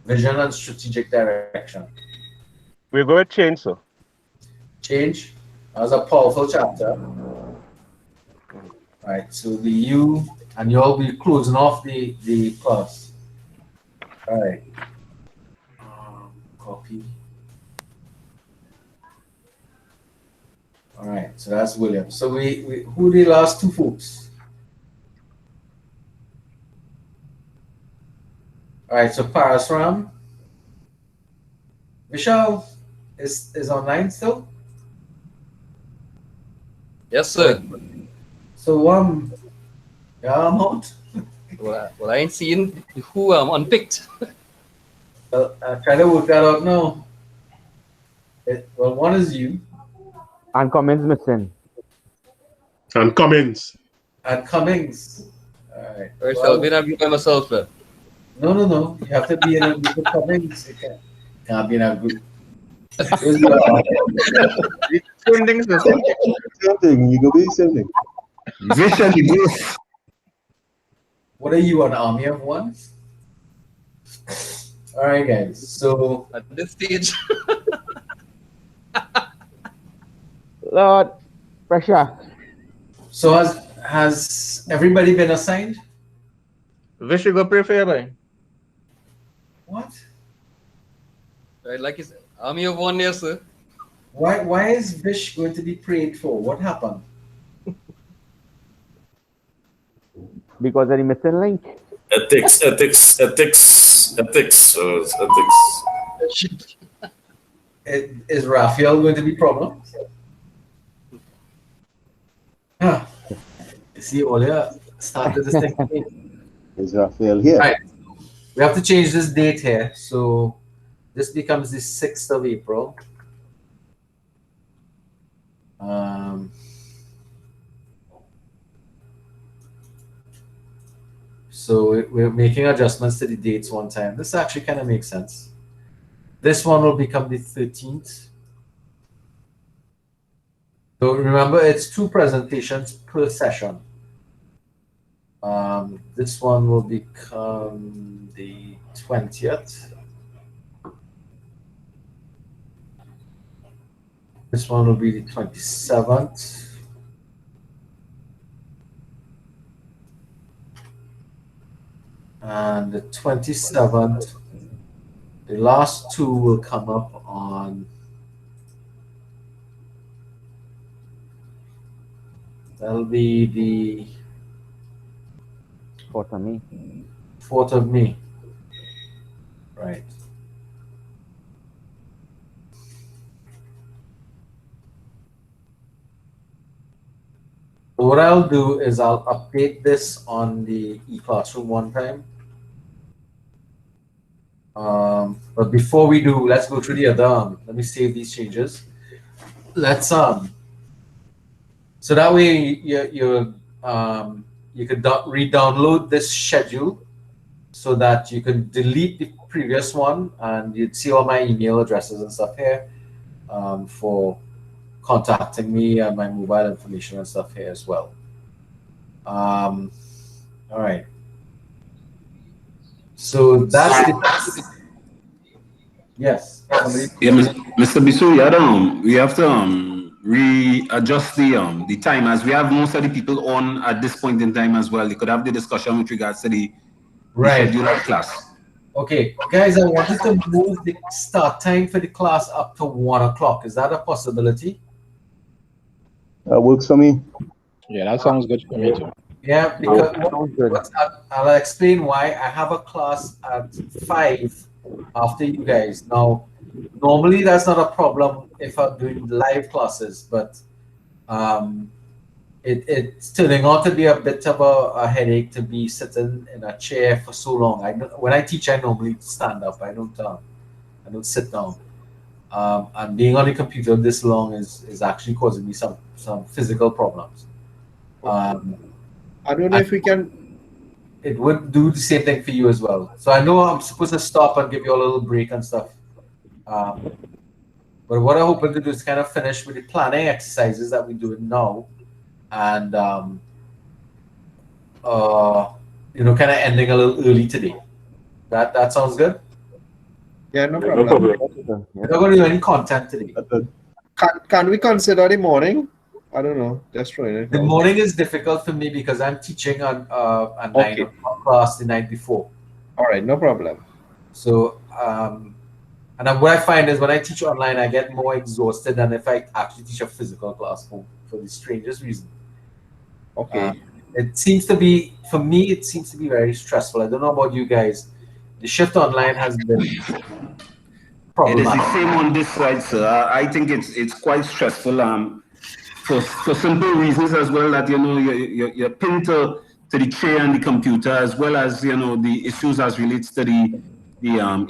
A: vision and strategic direction?
B: We're going to change, sir.
A: Change. That was a powerful chapter. Right. So the you and you'll be closing off the class. All right. Copy. All right. So that's William. So we who are the last 2 folks? All right, so Parasram. Vishal is online still?
R: Yes, sir.
A: So yeah, I'm out.
R: Well, I ain't seen who unpicked.
A: Well, I'm trying to work that out now. Well, one is you.
H: And Cummings missing.
L: And Cummings.
A: And Cummings. All right.
R: Right, so I'll be in a group by myself, sir.
A: No. You have to be in a group of Cummings. You can't be in a group.
S: Same thing. Same thing. You go be same thing.
A: Vision growth. What are you, an army of one? All right, guys. So
R: at this stage,
H: Lord, pressure.
A: So has everybody been assigned?
K: Wish you go pray for you, boy.
A: What?
R: Right, like it's army of one year, sir.
A: Why is Vish going to be prayed for? What happened?
H: Because of the missing link.
E: Ethics.
A: Is Raphael going to be problem? Huh. See, Olia started this thing.
P: Is Raphael here?
A: Right. We have to change this date here. So this becomes the 6th of April. So we're making adjustments to the dates one time. This actually kind of makes sense. This one will become the 13th. So remember, it's 2 presentations per session. This one will become the 20th. This one will be the 27th. And the 27th, the last 2 will come up on that'll be the
H: 4th of May.
A: 4th of May. Right. What I'll do is I'll update this on the e-classroom one time. But before we do, let's go through the other. Let me save these changes. Let's so that way you could re-download this schedule so that you can delete the previous one, and you'd see all my email addresses and stuff here for contacting me and my mobile information and stuff here as well. All right. So that's the yes.
C: Yeah, Mr. Bisu, we have to readjust the time, as we have most of the people on at this point in time as well. You could have the discussion with regards to the schedule of class.
A: Okay, guys, I wanted to move the start time for the class up to 1 o'clock. Is that a possibility?
P: That works for me.
D: Yeah, that sounds good for me too.
A: Yeah, because I'll explain why. I have a class at 5 after you guys. Now, normally that's not a problem if I'm doing live classes, but it's turning out to be a bit of a headache to be sitting in a chair for so long. When I teach, I normally stand up. I don't sit down. And being on the computer this long is actually causing me some physical problems.
N: I don't know if we can.
A: It would do the same thing for you as well. So I know I'm supposed to stop and give you a little break and stuff. But what I'm hoping to do is kind of finish with the planning exercises that we're doing now, and kind of ending a little early today. That sounds good.
N: Yeah, no problem.
A: We're not going to do any content today.
N: Can we consider the morning? I don't know. Just trying it.
A: The morning is difficult for me because I'm teaching on a 9 o'clock class the night before.
N: All right, no problem.
A: So, and what I find is when I teach online, I get more exhausted than if I actually teach a physical class for the strangest reason.
N: Okay.
A: It seems to be, for me, it seems to be very stressful. I don't know about you guys. The shift online has been problematic.
C: It is the same on this side, sir. I think it's quite stressful. For simple reasons as well, that you're pinned to the chair and the computer, as well as the issues as relates to the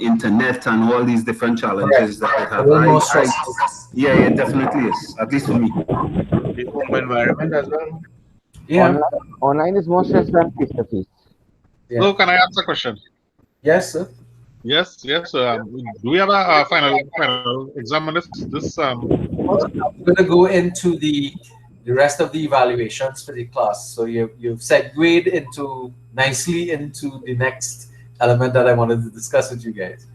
C: internet and all these different challenges that it has. Yeah, it definitely is. At least for me.
K: The home environment as well.
A: Yeah.
H: Online is more stressful than face to face.
T: So, can I ask a question?
A: Yes, sir.
T: Yes. Do we have a final exam on this?
A: I'm going to go into the rest of the evaluations for the class. So you've segued nicely into the next element that I wanted to discuss with you guys,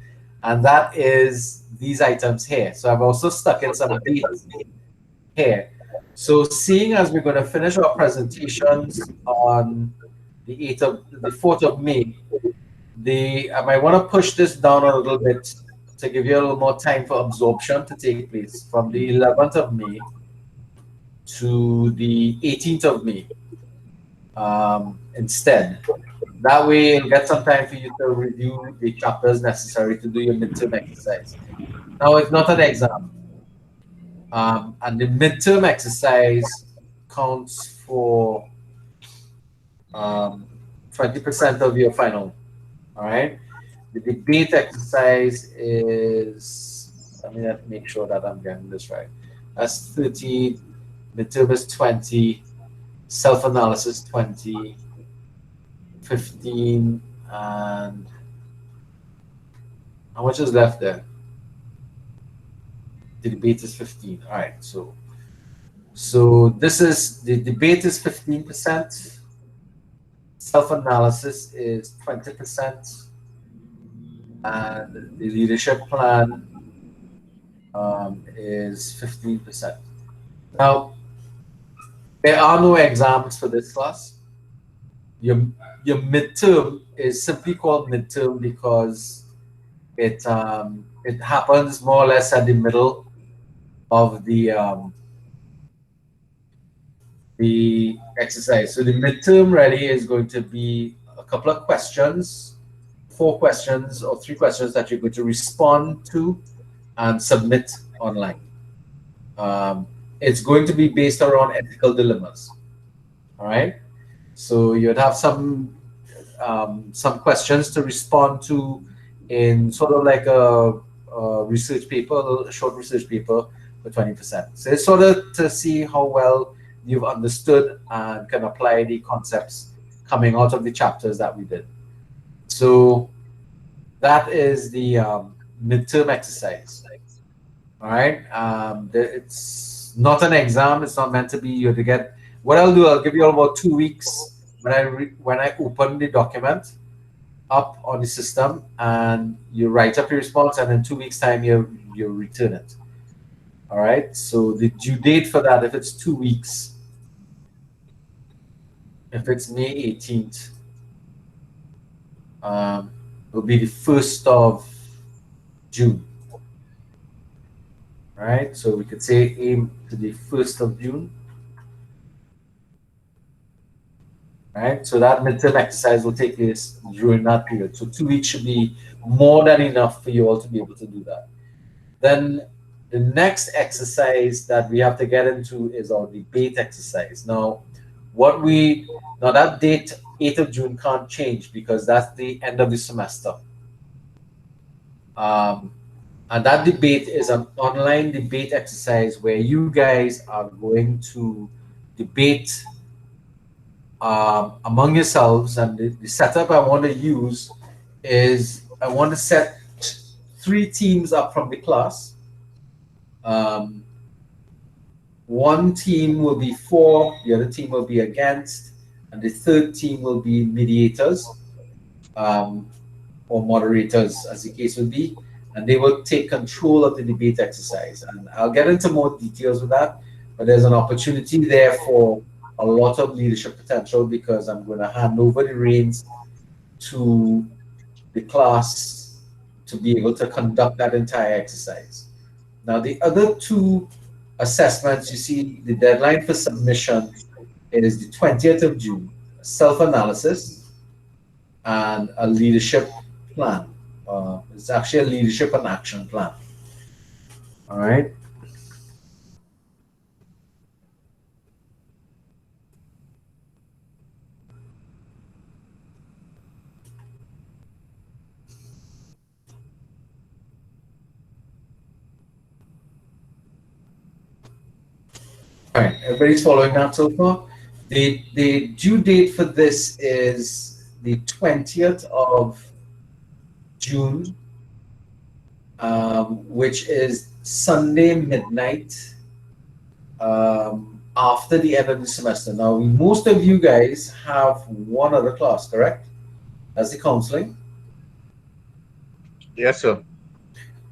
A: and that is these items here. So I've also stuck in some dates here. So seeing as we're going to finish our presentations on the 4th of May, I might want to push this down a little bit to give you a little more time for absorption to take place from the 11th of May to the 18th of May instead. That way, you'll get some time for you to review the chapters necessary to do your midterm exercise. Now, it's not an exam. And the midterm exercise counts for 20% of your final. All right. The debate exercise is, let me make sure that I'm getting this right. That's 30, midterm is 20, self-analysis 20, 15, and how much is left there? The debate is 15. All right, so this is, the debate is 15%, self-analysis is 20%, and the leadership plan is 15%. Now, there are no exams for this class. Your midterm is simply called midterm because it happens more or less at the middle of the exercise. So the midterm really is going to be a couple of questions, 4 questions or 3 questions that you're going to respond to and submit online. It's going to be based around ethical dilemmas. All right. So you'd have some questions to respond to in sort of like a research paper, a short research paper for 20%. So it's sort of to see how well you've understood and can apply the concepts coming out of the chapters that we did. So that is the midterm exercise. All right. It's not an exam. It's not meant to be you to get. What I'll do, I'll give you about 2 weeks when I open the document up on the system, and you write up your response, and in 2 weeks' time you return it. All right. So the due date for that, if it's 2 weeks, if it's May 18th, will be the 1st of June. All right. So we could say aim to the 1st of June. Right, so that midterm exercise will take place during that period. So 2 weeks should be more than enough for you all to be able to do that. Then the next exercise that we have to get into is our debate exercise. Now, that date, 8th of June, can't change because that's the end of the semester. And that debate is an online debate exercise where you guys are going to debate among yourselves, and the setup I want to use is I want to set 3 teams up from the class. One team will be for, the other team will be against, and the third team will be mediators or moderators, as the case would be, and they will take control of the debate exercise. And I'll get into more details with that, but there's an opportunity there for a lot of leadership potential because I'm going to hand over the reins to the class to be able to conduct that entire exercise. Now, the other 2 assessments, you see the deadline for submission is the 20th of June, self-analysis and a leadership plan. It's actually a leadership and action plan. All right. All right, everybody's following that so far? The due date for this is the 20th of June, which is Sunday midnight after the end of the semester. Now, most of you guys have one other class, correct? That's the counseling?
K: Yes, sir.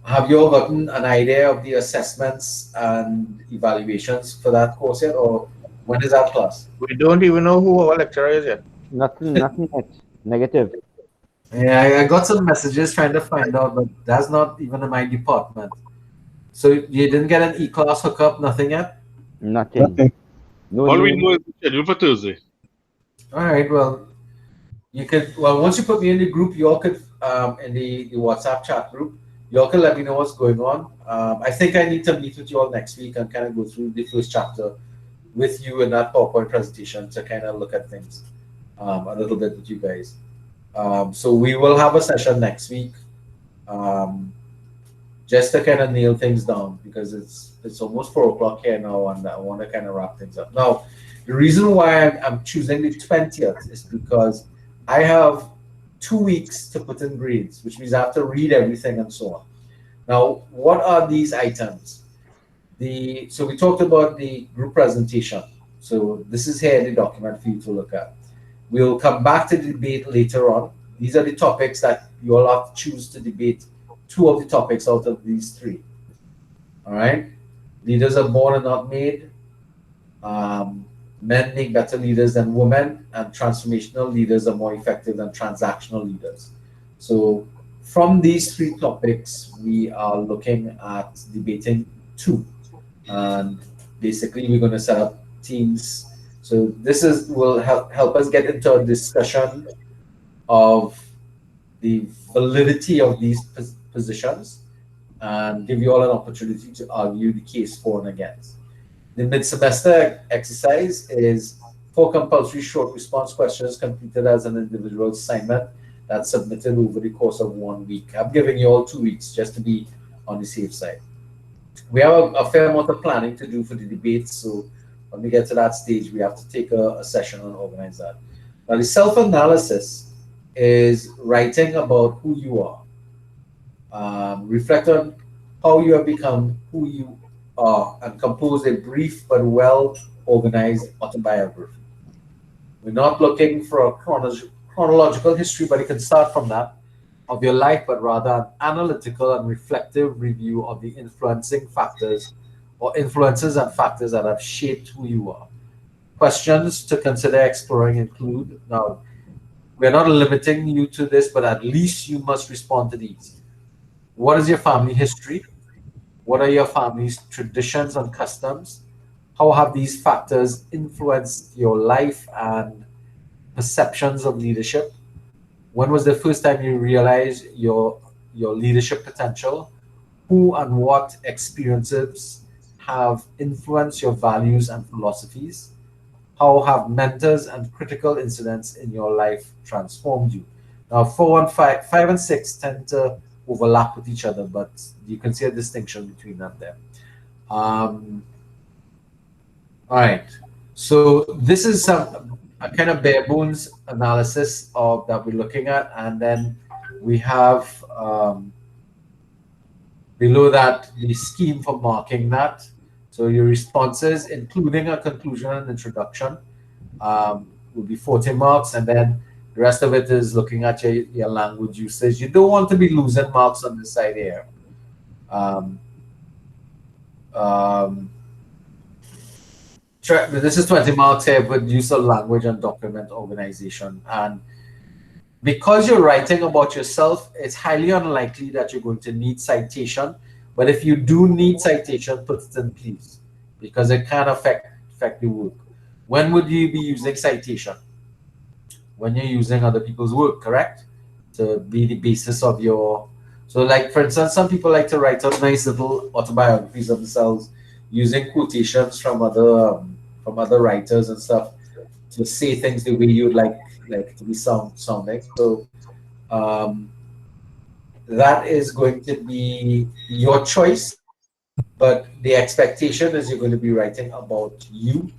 A: Have you all gotten an idea of the assessments and evaluations for that course yet, or when is that class?
K: We don't even know who our lecturer is yet.
H: Nothing yet. Negative.
A: Yeah, I got some messages trying to find out, but that's not even in my department. So you didn't get an E-class hookup, nothing yet?
H: Nothing. No
T: All we
H: name.
T: know is the schedule for Thursday.
A: All right, well, you could, well, once you put me in the group, you all could, in the WhatsApp chat group, you all can let me know what's going on. I think I need to meet with you all next week and kind of go through the first chapter with you in that PowerPoint presentation to kind of look at things a little bit with you guys. So we will have a session next week, just to kind of nail things down because it's almost 4 o'clock here now, and I want to kind of wrap things up. Now, the reason why I'm choosing the 20th is because I have 2 weeks to put in grades, which means I have to read everything and so on. Now, what are these items? So we talked about the group presentation. So this is here in the document for you to look at. We'll come back to the debate later on. These are the topics that you all have to choose to debate. 2 of the topics out of these 3. All right. Leaders are born and not made. Men make better leaders than women, and transformational leaders are more effective than transactional leaders. So from these 3 topics, we are looking at debating 2. And basically, we're going to set up teams. So this will help us get into a discussion of the validity of these positions and give you all an opportunity to argue the case for and against. The mid-semester exercise is 4 compulsory short response questions completed as an individual assignment that's submitted over the course of 1 week. I'm giving you all 2 weeks just to be on the safe side. We have a fair amount of planning to do for the debates, so when we get to that stage, we have to take a session and organize that. Now, the self-analysis is writing about who you are. Reflect on how you have become who you are and compose a brief but well-organized autobiography. We're not looking for a chronological history, but you can start from that, of your life, but rather an analytical and reflective review of the influencing factors or influences and factors that have shaped who you are. Questions to consider exploring include, now, we're not limiting you to this, but at least you must respond to these. What is your family history? What are your family's traditions and customs? How have these factors influenced your life and perceptions of leadership? When was the first time you realized your leadership potential? Who and what experiences have influenced your values and philosophies? How have mentors and critical incidents in your life transformed you? Now, 4 and 5 and 6 tend to overlap with each other, but you can see a distinction between them there. All right. So this is a kind of bare bones analysis of that we're looking at, and then we have below that the scheme for marking that. So your responses, including a conclusion and introduction, will be 40 marks, and then the rest of it is looking at your language usage. You don't want to be losing marks on this side here. This is 20 marks here with use of language and document organization. And because you're writing about yourself, it's highly unlikely that you're going to need citation. But if you do need citation, put it in please, because it can affect the work. When would you be using citation? When you're using other people's work, correct? To be the basis of your... So like, for instance, some people like to write out nice little autobiographies of themselves using quotations from other writers and stuff to say things the way you'd like to be sounding. So that is going to be your choice, but the expectation is you're going to be writing about you,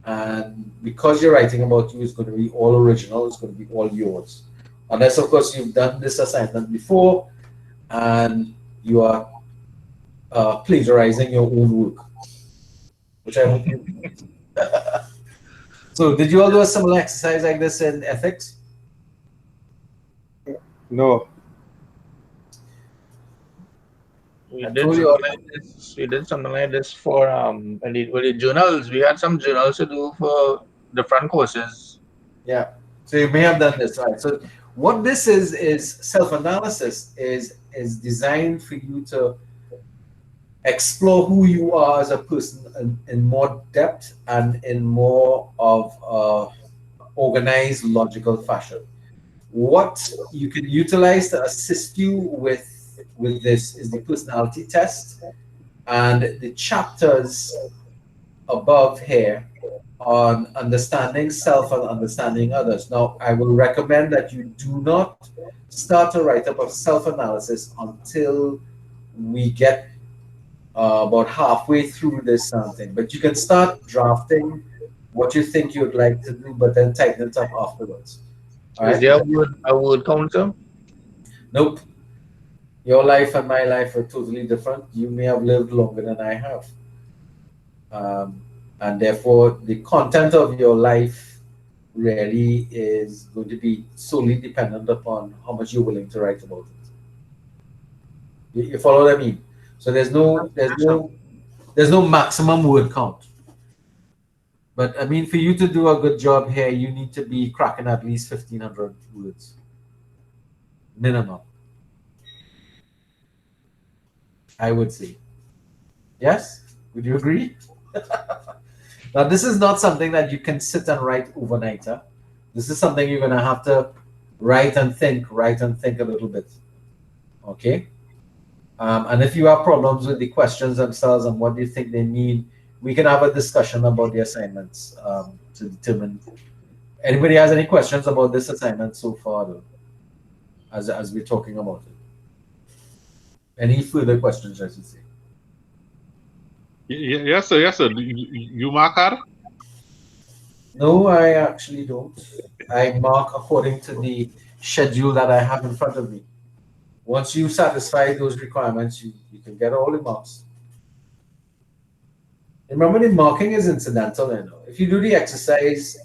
A: and because you're writing about you, it's going to be all original, it's going to be all yours, unless of course you've done this assignment before and you are plagiarizing your own work, which I hope you... So did you all do a similar exercise like this in ethics?
N: No.
K: We
A: I
K: did
A: told you
K: something like this. We did something like this for with the journals. We had some journals to do for different courses.
A: Yeah. So you may have done this, right? So what this is self-analysis is designed for you to explore who you are as a person in more depth and in more of organized, logical fashion. What you can utilize to assist you with this is the personality test and the chapters above here on understanding self and understanding others. Now, I will recommend that you do not start a write up of self analysis until we get about halfway through this thing. But you can start drafting what you think you'd like to do, but then tighten it up afterwards. All
K: Is
A: right?
K: there a word counter?
A: Nope. Your life and my life are totally different. You may have lived longer than I have. And therefore, the content of your life really is going to be solely dependent upon how much you're willing to write about it. You follow what I mean? So there's no maximum word count. But I mean, for you to do a good job here, you need to be cracking at least 1,500 words minimum. I would say. Yes? Would you agree? Now, this is not something that you can sit and write overnight. Huh? This is something you're going to have to write and think a little bit. Okay? And if you have problems with the questions themselves and what you think they mean, we can have a discussion about the assignments to determine. Anybody has any questions about this assignment so far, though, as we're talking about it? Any further questions, I should say?
T: Yes, sir. Yes, sir. You mark her?
A: No, I actually don't. I mark according to the schedule that I have in front of me. Once you satisfy those requirements, you can get all the marks. Remember, the marking is incidental. You know, if you do the exercise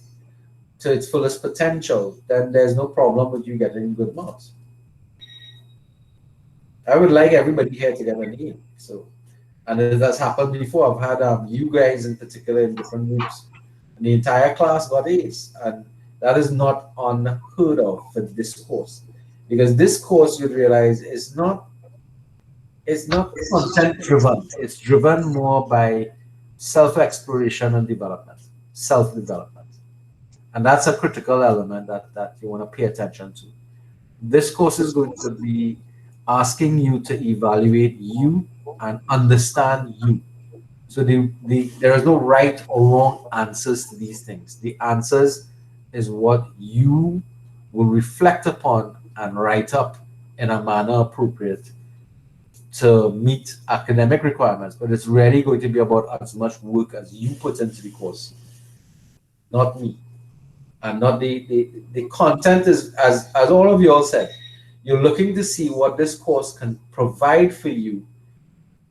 A: to its fullest potential, then there's no problem with you getting good marks. I would like everybody here to get an E. So, and it has happened before. I've had you guys in particular in different groups, and the entire class got A's, and that is not unheard of for this course, because this course you realize is not content driven. It's driven more by self exploration and development, self development, and that's a critical element that you want to pay attention to. This course is going to be asking you to evaluate you and understand you. So there is no right or wrong answers to these things. The answers is what you will reflect upon and write up in a manner appropriate to meet academic requirements. But it's really going to be about as much work as you put into the course, not me. And not the content is, as all of you all said, you're looking to see what this course can provide for you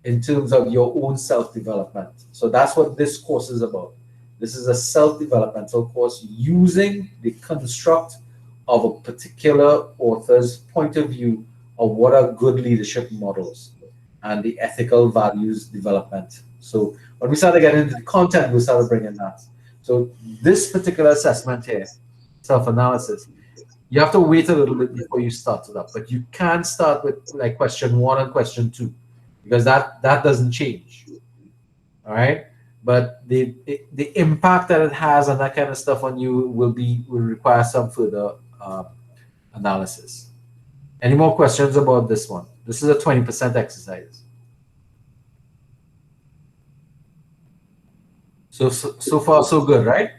A: in terms of your own self-development. So that's what this course is about. This is a self-developmental course using the construct of a particular author's point of view of what are good leadership models and the ethical values development. So when we start to get into the content, we start bringing that. So this particular assessment here, self-analysis, you have to wait a little bit before you start it up. But you can start with like question 1 and question 2, because that doesn't change. All right. But the impact that it has and that kind of stuff on you will require some further analysis. Any more questions about this one? This is a 20% exercise. So far so good, right?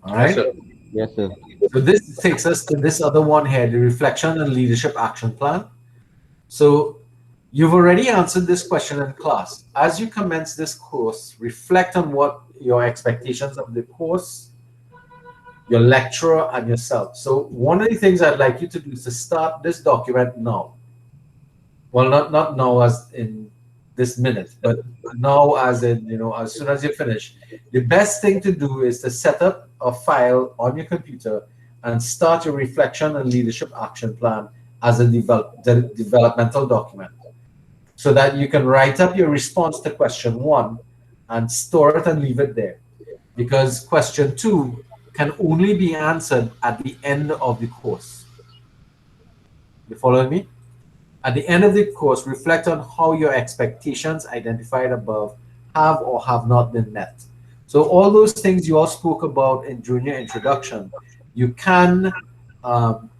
A: All right.
H: Yes, sir. Yes, sir.
A: So this takes us to this other one here, the reflection and leadership action plan. So you've already answered this question in class. As you commence this course, reflect on what your expectations of the course, your lecturer, and yourself. So one of the things I'd like you to do is to start this document now. Well, not now as in this minute, but now as in, as soon as you finish. The best thing to do is to set up a file on your computer and start your reflection and leadership action plan as a developmental document, so that you can write up your response to question 1 and store it and leave it there. Because question 2 can only be answered at the end of the course. You following me? At the end of the course, reflect on how your expectations identified above have or have not been met. So all those things you all spoke about during your introduction, you can,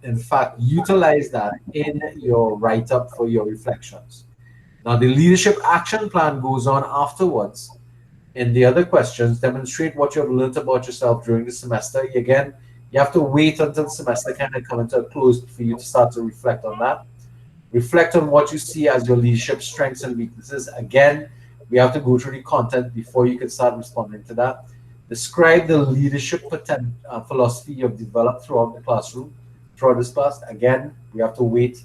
A: in fact, utilize that in your write-up for your reflections. Now, the leadership action plan goes on afterwards. In the other questions, demonstrate what you have learned about yourself during the semester. Again, you have to wait until the semester kind of come into a close for you to start to reflect on that. Reflect on what you see as your leadership strengths and weaknesses. Again, we have to go through the content before you can start responding to that. Describe the leadership philosophy you have developed throughout the classroom, throughout this class. Again, we have to wait.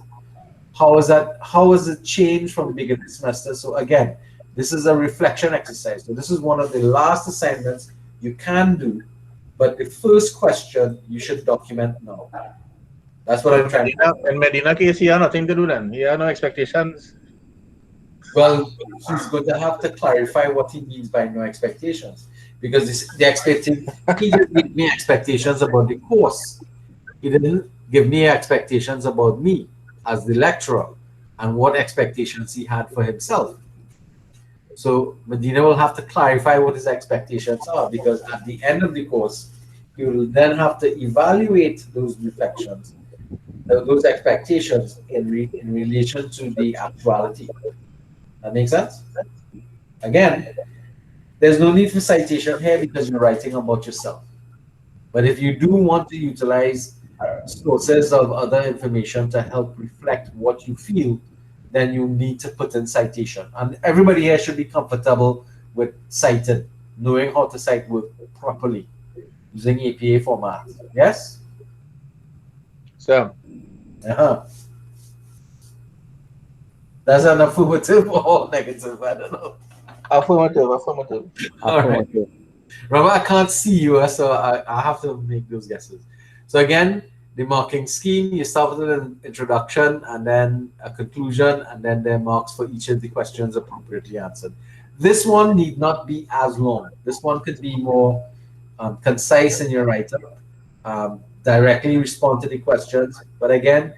A: How has it changed from the beginning of the semester? So again, this is a reflection exercise. So this is one of the last assignments you can do, but the first question you should document now. That's what I'm trying to do.
K: In Medina case, he has nothing to do then. He has no expectations.
A: Well, he's going to have to clarify what he means by no expectations, because he just gave me expectations about the course. He didn't give me expectations about me as the lecturer and what expectations he had for himself. So Medina will have to clarify what his expectations are, because at the end of the course, he will then have to evaluate those reflections, those expectations in relation to the actuality. That makes sense? Again, there's no need for citation here because you're writing about yourself. But if you do want to utilize sources of other information to help reflect what you feel, then you need to put in citation. And everybody here should be comfortable with citing, knowing how to cite work properly using APA format. Yes?
K: So.
A: That's an affirmative or negative? I don't know.
K: Affirmative.
A: All right. Remember, I can't see you, so I have to make those guesses. So again, the marking scheme, you start with an introduction and then a conclusion, and then there are marks for each of the questions appropriately answered. This one need not be as long. This one could be more concise in your write-up, directly respond to the questions. But again,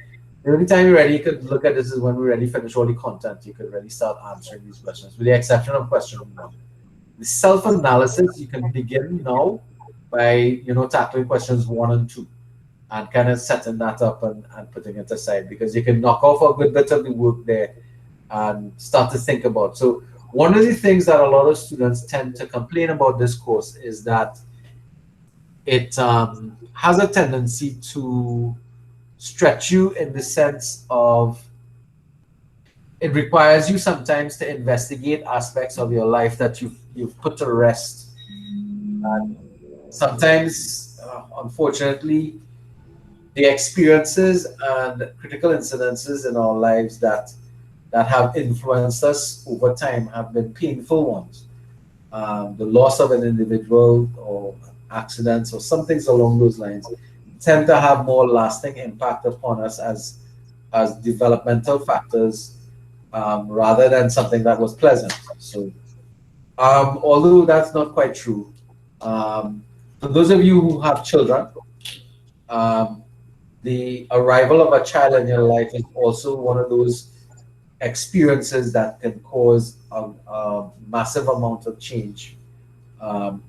A: every time you're ready, you could look at this as when we're ready, finish all the content, you could really start answering these questions, with the exception of question 1. The self-analysis, you can begin now by tackling questions 1 and 2 and kind of setting that up and putting it aside, because you can knock off a good bit of the work there and start to think about. So one of the things that a lot of students tend to complain about this course is that it has a tendency to stretch you in the sense of it requires you sometimes to investigate aspects of your life that you've put to rest. And sometimes, unfortunately, the experiences and critical incidences in our lives that have influenced us over time have been painful ones. The loss of an individual or accidents or some things along those lines tend to have more lasting impact upon us as developmental factors, rather than something that was pleasant. So although that's not quite true, for those of you who have children, the arrival of a child in your life is also one of those experiences that can cause a massive amount of change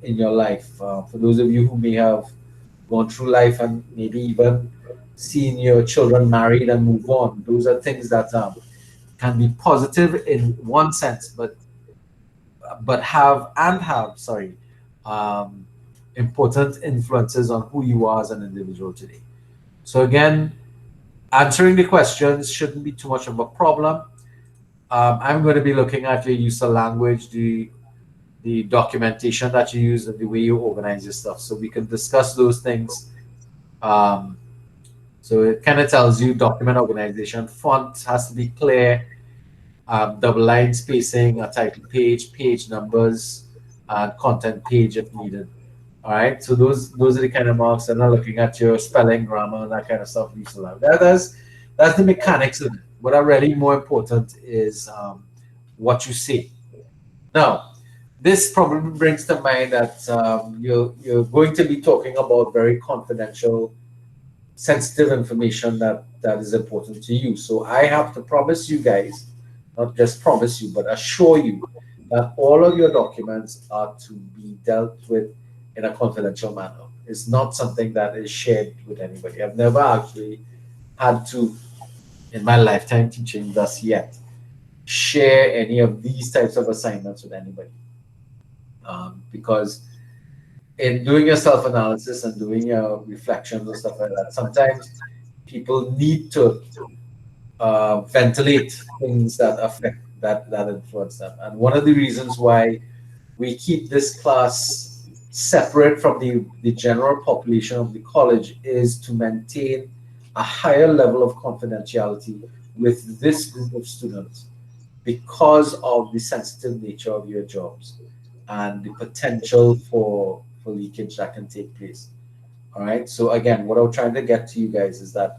A: in your life. For those of you who may have gone through life and maybe even seen your children married and move on, those are things that can be positive in one sense, but have important influences on who you are as an individual today. So again, answering the questions shouldn't be too much of a problem. I'm going to be looking at your use of language, the documentation that you use, and the way you organize your stuff. So we can discuss those things. So it kind of tells you document organization. Font has to be clear, double line spacing, a title page, page numbers, and content page if needed. All right, so those are the kind of marks. I'm not looking at your spelling, grammar, and that kind of stuff. The that's the mechanics of it. What are really more important is what you say. Now, this probably brings to mind that you're going to be talking about very confidential, sensitive information that is important to you. So I have to promise you guys, not just promise you, but assure you that all of your documents are to be dealt with in a confidential manner. It's not something that is shared with anybody. I've never actually had to, in my lifetime teaching thus yet, share any of these types of assignments with anybody. Because in doing your self-analysis and doing your reflections and stuff like that, sometimes people need to ventilate things that affect that influence them. And one of the reasons why we keep this class separate from the general population of the college is to maintain a higher level of confidentiality with this group of students because of the sensitive nature of your jobs and the potential for leakage that can take place. All right. So again, what I'm trying to get to you guys is that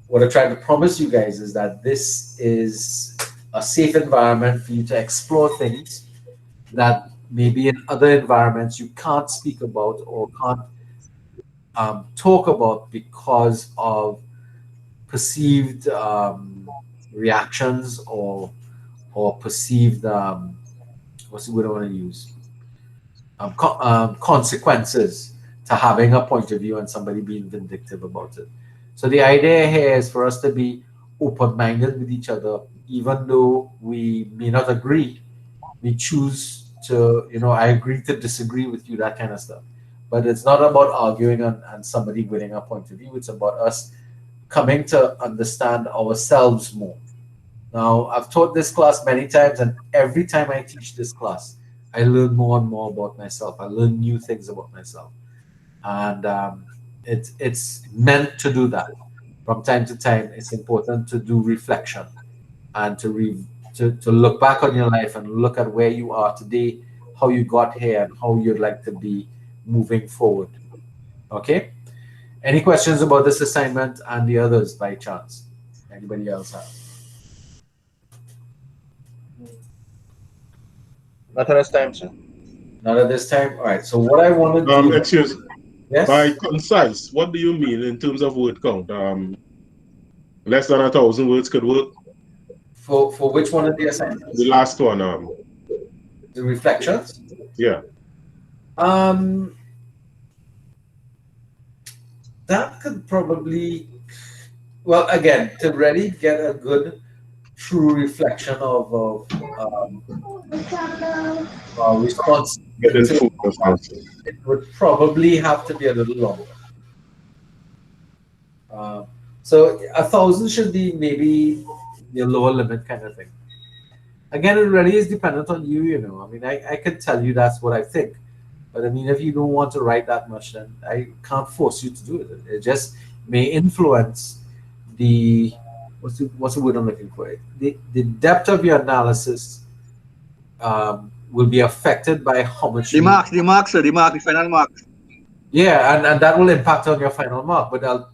A: what I'm trying to promise you guys is that this is a safe environment for you to explore things that maybe in other environments you can't speak about or can't talk about because of perceived reactions or perceived what's the word I want to use consequences to having a point of view and somebody being vindictive about it. So the idea here is for us to be open-minded with each other, even though we may not agree. We choose to, I agree to disagree with you, that kind of stuff. But it's not about arguing and somebody winning a point of view. It's about us coming to understand ourselves more. Now, I've taught this class many times, and every time I teach this class, I learn more and more about myself. I learn new things about myself. And it's meant to do that. From time to time, it's important to do reflection and to look back on your life and look at where you are today, how you got here, and how you'd like to be moving forward. Okay? Any questions about this assignment and the others by chance? Anybody else have?
K: Not at this time, sir.
A: Not at this time? All right. So what I want to do...
L: Excuse.
A: Yes?
L: By concise, what do you mean in terms of word count? Less than 1,000 words could work?
A: For which one of the assignments?
L: The last one.
A: The reflections?
L: Yeah.
A: That could probably... Well, again, to really get a good, true reflection of response, it would probably have to be a little longer. So 1,000 should be maybe the lower limit kind of thing. Again, it really is dependent on you, I mean, I can tell you that's what I think. But I mean, if you don't want to write that much, then I can't force you to do it. It just may influence the what's the word I'm looking for? The depth of your analysis will be affected by how much
S: the marks, the final marks.
A: Yeah, and that will impact on your final mark, but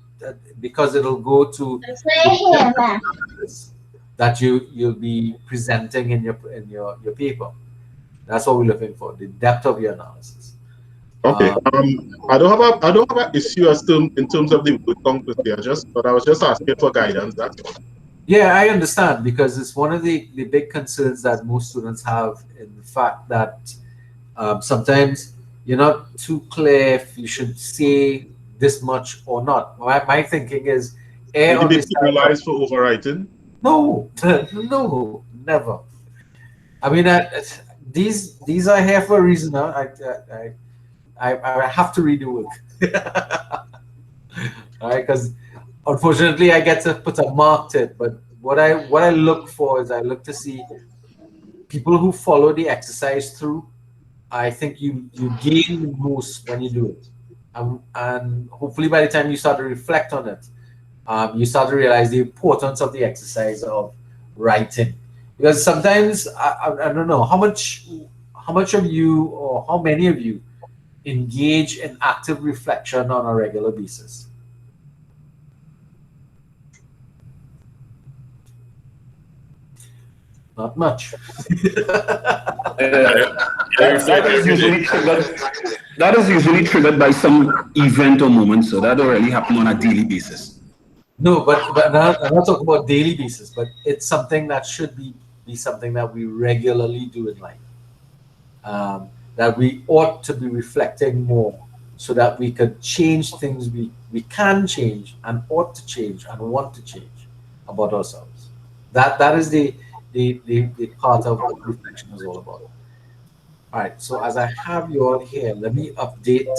A: because it'll go to that you'll be presenting in your paper. That's what we're looking for, the depth of your analysis.
L: Okay. I don't have an issue in terms of the word count per se, but I was just asking for guidance. That's all.
A: Yeah, I understand, because it's one of the big concerns that most students have in the fact that sometimes you're not too clear if you should say this much or not. My thinking is
L: Will you be penalized for overwriting?
A: No, no, never. I mean, these are here for a reason. I have to read the work. All right, because unfortunately I get to put a mark to it. But what I look for is I look to see people who follow the exercise through. I think you gain the most when you do it, and hopefully by the time you start to reflect on it, you start to realize the importance of the exercise of writing. Because sometimes I don't know how much of you or how many of you engage in active reflection on a regular basis. Not much.
C: That is usually triggered by some event or moment, so that don't really happen on a daily basis.
A: No, but I'm not talking about daily basis, but it's something that should be something that we regularly do in life. That we ought to be reflecting more so that we could change things we can change and ought to change and want to change about ourselves. That is the part of what reflection is all about. All right, so as I have you all here, let me update.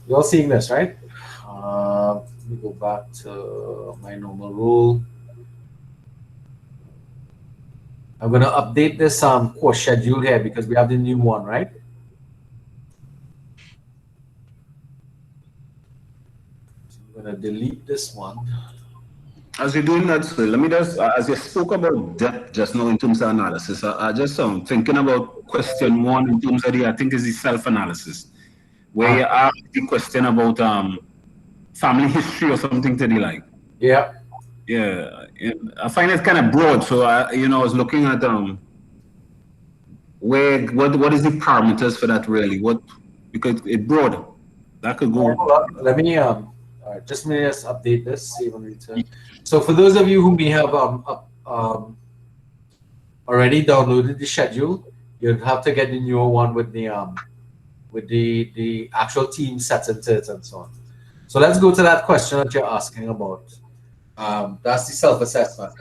A: You're all seeing this, right? Let me go back to my normal rule. I'm going to update this course schedule here because we have the new one, right? So I'm going to delete this one.
C: As you're doing that, so let me just, as you spoke about depth just now in terms of analysis, I just thinking about question one in terms of I think is the self-analysis, where you ask the question about family history or something to the like.
A: Yeah.
C: Yeah, I find it kind of broad. So I was looking at what is the parameters for that really? Because it's broad. That could go.
A: Let me just update this. Save on return. So for those of you who may have already downloaded the schedule, you'd have to get the newer one with the actual team sets and tits and so on. So let's go to that question that you're asking about. That's the self-assessment.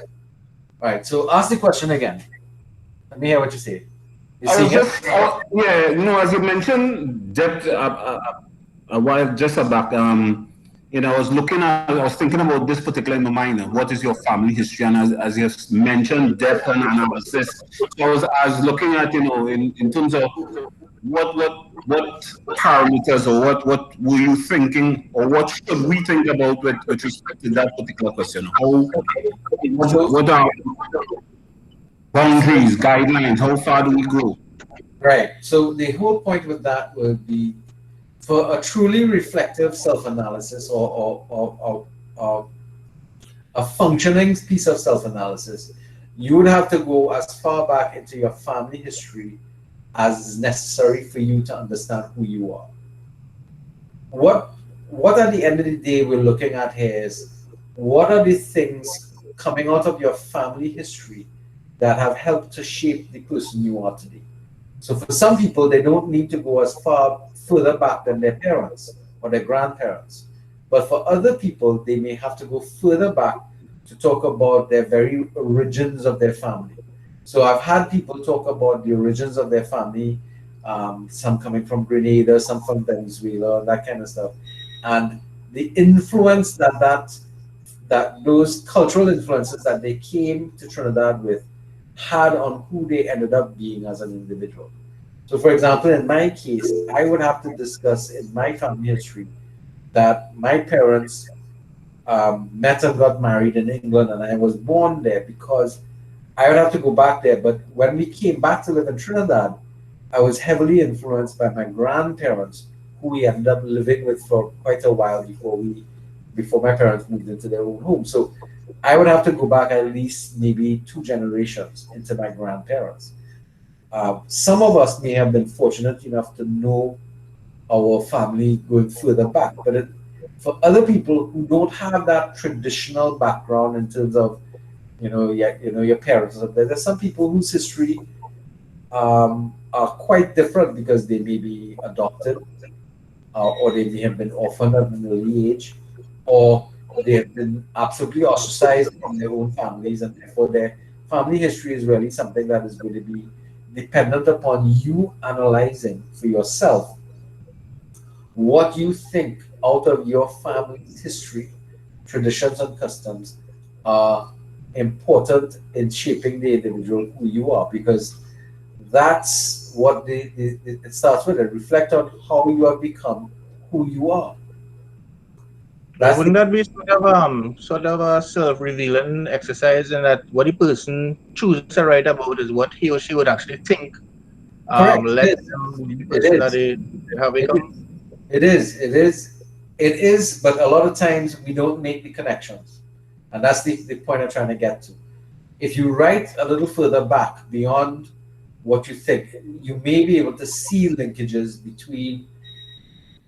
A: All right. So ask the question again. Let me hear what you say.
C: I was just, as you mentioned, depth a while just back. I was thinking about this particular in my mind. What is your family history? And as you mentioned, depth and analysis. So I was looking at, in terms of what parameters or what were you thinking or what should we think about with respect to that particular question? What are boundaries, guidelines? How far do we go?
A: Right. So the whole point with that would be for a truly reflective self-analysis or a functioning piece of self-analysis, you would have to go as far back into your family history as is necessary for you to understand who you are. What at the end of the day we're looking at here is what are the things coming out of your family history that have helped to shape the person you are today. So for some people, they don't need to go as far further back than their parents or their grandparents. But for other people, they may have to go further back to talk about their very origins of their family. So I've had people talk about the origins of their family, some coming from Grenada, some from Venezuela, that kind of stuff. And the influence that those cultural influences that they came to Trinidad with had on who they ended up being as an individual. So for example, in my case, I would have to discuss in my family history that my parents met and got married in England and I was born there because I would have to go back there. But when we came back to live in Trinidad, I was heavily influenced by my grandparents, who we ended up living with for quite a while before my parents moved into their own home. So I would have to go back at least maybe 2 generations into my grandparents. Some of us may have been fortunate enough to know our family going further back, but for other people who don't have that traditional background in terms of, your parents, there's some people whose history are quite different because they may be adopted, or they may have been orphaned at an early age, or they have been absolutely ostracized from their own families, and therefore their family history is really something that is going to be dependent upon you analyzing for yourself what you think out of your family's history, traditions, and customs are important in shaping the individual who you are, because that's what it starts with. It reflect on how you have become who you are.
K: Wouldn't that be sort of a self-revealing exercise, in that what the person chooses to write about is what he or she would actually think?
A: Correct.
K: Let them be the person that they have become.
A: It is, but a lot of times we don't make the connections. And that's the point I'm trying to get to. If you write a little further back beyond what you think, you may be able to see linkages between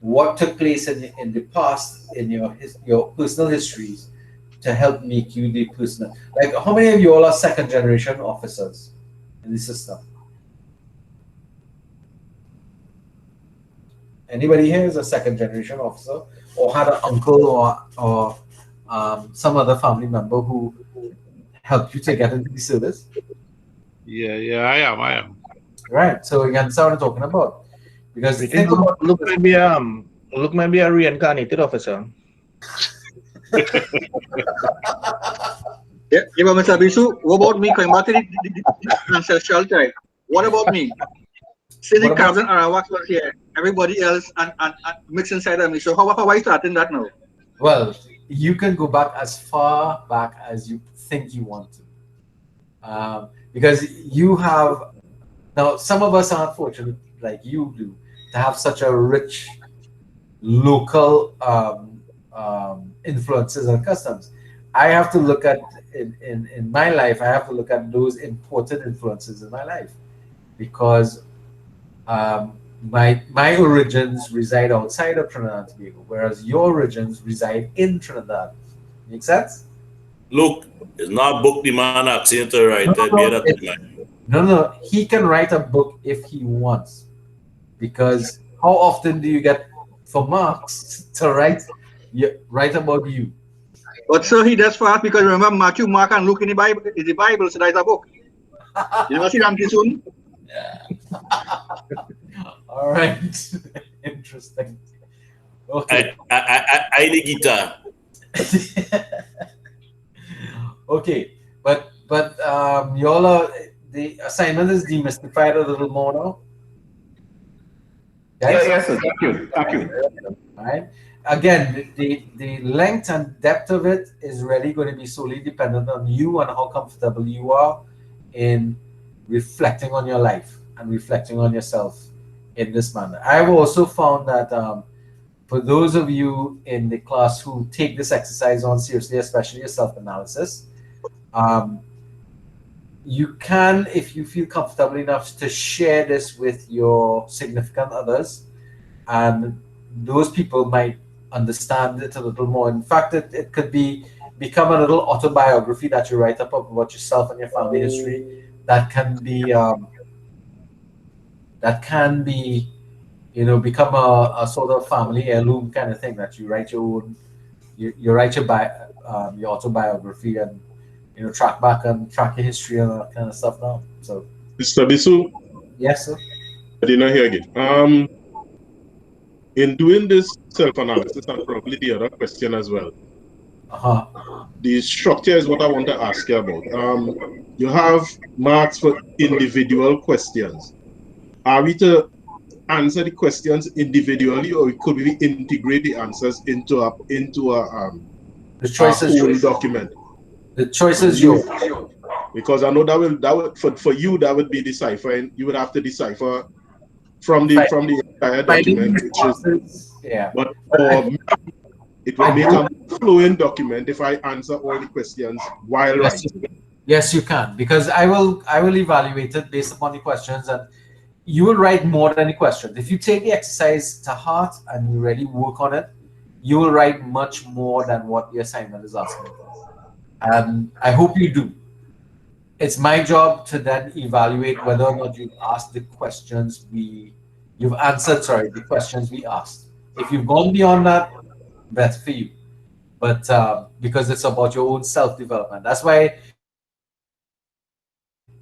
A: what took place in the past in your personal histories to help make you the person. Like, how many of you all are second generation officers in the system? Anybody here is a second generation officer, or had an uncle or some other family member who helped you to get into the service?
T: Yeah, I am.
A: Right. So you understand what I'm talking about. Because think
K: Luke,
A: about
K: Luke might be a reincarnated officer.
S: Yeah, but Mr. Bisu, what about me coming back to the ancestral tribe? What about me? Since the Caribs and Arawaks was here, everybody else and mixed inside of me. So how are I starting that now?
A: Well, you can go back as far back as you think you want to, because you have now. Some of us aren't fortunate like you do to have such a rich local influences and customs. I have to look at in my life. I have to look at those important influences in my life because my origins reside outside of Trinidad and Tobago, whereas your origins reside in Trinidad. Make sense?
E: Look, it's not book the man asking to write it. Bear that in mind.
A: No. He can write a book if he wants, because how often do you get for Marx to write about you?
S: But sir, he does fast because remember Matthew, Mark, and Luke in the Bible, so that's a book. You never see that soon?
A: All right. Interesting. Okay.
E: I the guitar.
A: Okay, but y'all are, the assignment is demystified a little more now. Guys?
C: Yes, sir. Thank you.
A: All right. Again, the length and depth of it is really going to be solely dependent on you and how comfortable you are in reflecting on your life and reflecting on yourself in this manner. I've also found that for those of you in the class who take this exercise on seriously, especially your self-analysis, you can, if you feel comfortable enough, to share this with your significant others, and those people might understand it a little more. In fact, it could become a little autobiography that you write up about yourself and your family history that can be become a sort of family heirloom kind of thing, that you write your own, you write your autobiography and track back and track your history and that kind of stuff now. So,
L: Mr. Bisu?
A: Yes, sir.
L: I did not hear again. In doing this self-analysis and probably the other question as well, the structure is what I want to ask you about. You have marks for individual questions. Are we to answer the questions individually, or could we integrate the answers into a whole document?
A: The choice is yours.
L: Because I know that would for you that would be deciphering. You would have to decipher from the entire document, which is But for me, it will make a flowing document if I answer all the questions while writing.
A: Yes, you can, because I will evaluate it based upon the questions, and you will write more than the questions. If you take the exercise to heart and you really work on it, you will write much more than what the assignment is asking for. And I hope you do. It's my job to then evaluate whether or not you've asked the questions you've answered the questions we asked. If you've gone beyond that, better for you. But because it's about your own self-development. That's why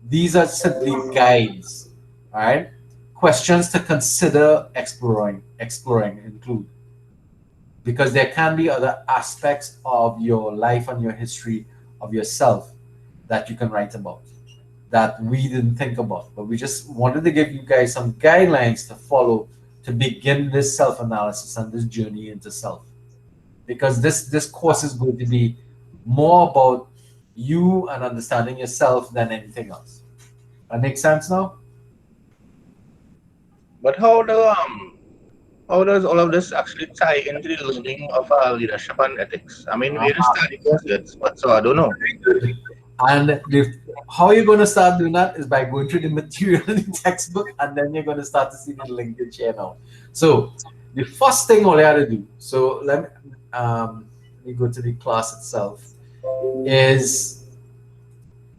A: these are simply guides, all right? Questions to consider exploring include, because there can be other aspects of your life and your history of yourself that you can write about that we didn't think about. But we just wanted to give you guys some guidelines to follow to begin this self-analysis and this journey into self. Because this course is going to be more about you and understanding yourself than anything else. That makes sense now?
K: But how how does all of this actually tie into the learning of leadership and ethics? I mean, we're studying courses, but so I don't know.
A: Good. And how you're going to start doing that is by going through the material in the textbook, and then you're going to start to see the linkage here now. So the first thing all you have to do, so let me go to the class itself, is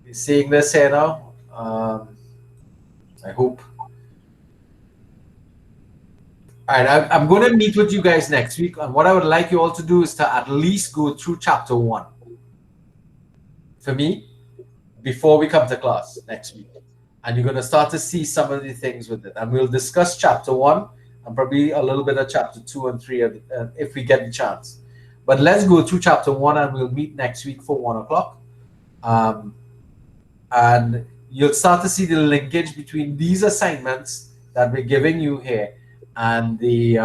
A: you're seeing this here now. I hope. All right, I'm going to meet with you guys next week, and what I would like you all to do is to at least go through chapter 1 for me before we come to class next week. And you're going to start to see some of the things with it. And we'll discuss chapter 1 and probably a little bit of chapter 2 and 3 if we get the chance. But let's go through chapter 1 and we'll meet next week for 1 o'clock. And you'll start to see the linkage between these assignments that we're giving you here and the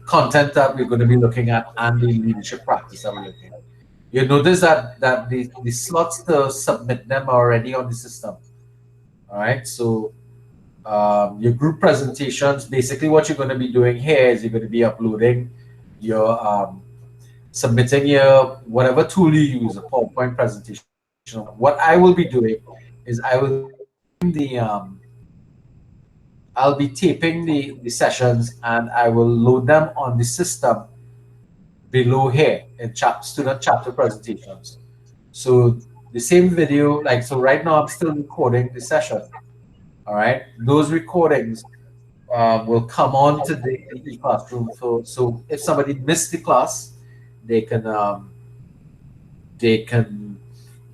A: content that we're going to be looking at and the leadership practice that we're looking at. You'll notice that the slots to submit them are already on the system. All right, so your group presentations, basically what you're going to be doing here is you're going to be uploading your submitting your whatever tool you use, a PowerPoint presentation. What I will be doing is I'll be taping the sessions and I will load them on the system below here in student chapter presentations. So the same video, like, so right now I'm still recording the session. All right, those recordings will come on to the e-classroom. So if somebody missed the class, they can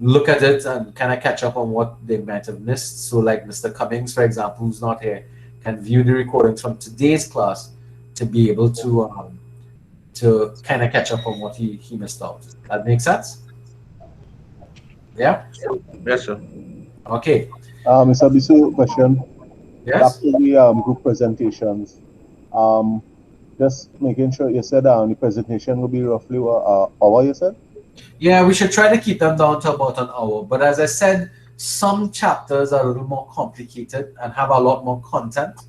A: look at it and kind of catch up on what they might have missed. So like Mr. Cummings, for example, who's not here, can view the recordings from today's class to be able to kind of catch up on what he missed out. That makes sense? Yeah?
K: Yes, sir.
A: Okay.
P: Mr. Bisu, question.
A: Yes?
P: Back to the group presentations. Just making sure you said the presentation will be roughly an hour, you said?
A: Yeah, we should try to keep them down to about an hour. But as I said, some chapters are a little more complicated and have a lot more content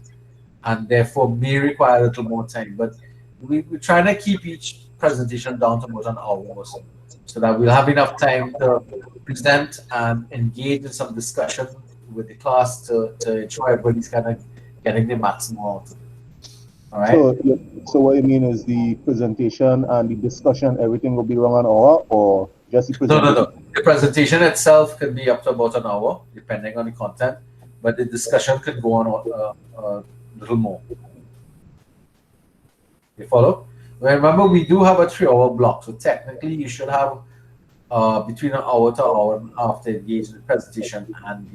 A: and therefore may require a little more time. But we're trying to keep each presentation down to about an hour or so that we'll have enough time to present and engage in some discussion with the class to ensure everybody's kind of getting the maximum out of it. All right?
P: So what you mean is the presentation and the discussion, everything will be around an hour, or just the presentation?
A: No. The presentation itself could be up to about an hour, depending on the content, but the discussion could go on a little more. You follow? Remember, we do have a 3-hour block, so technically you should have between an hour to hour and a half to engage in the presentation and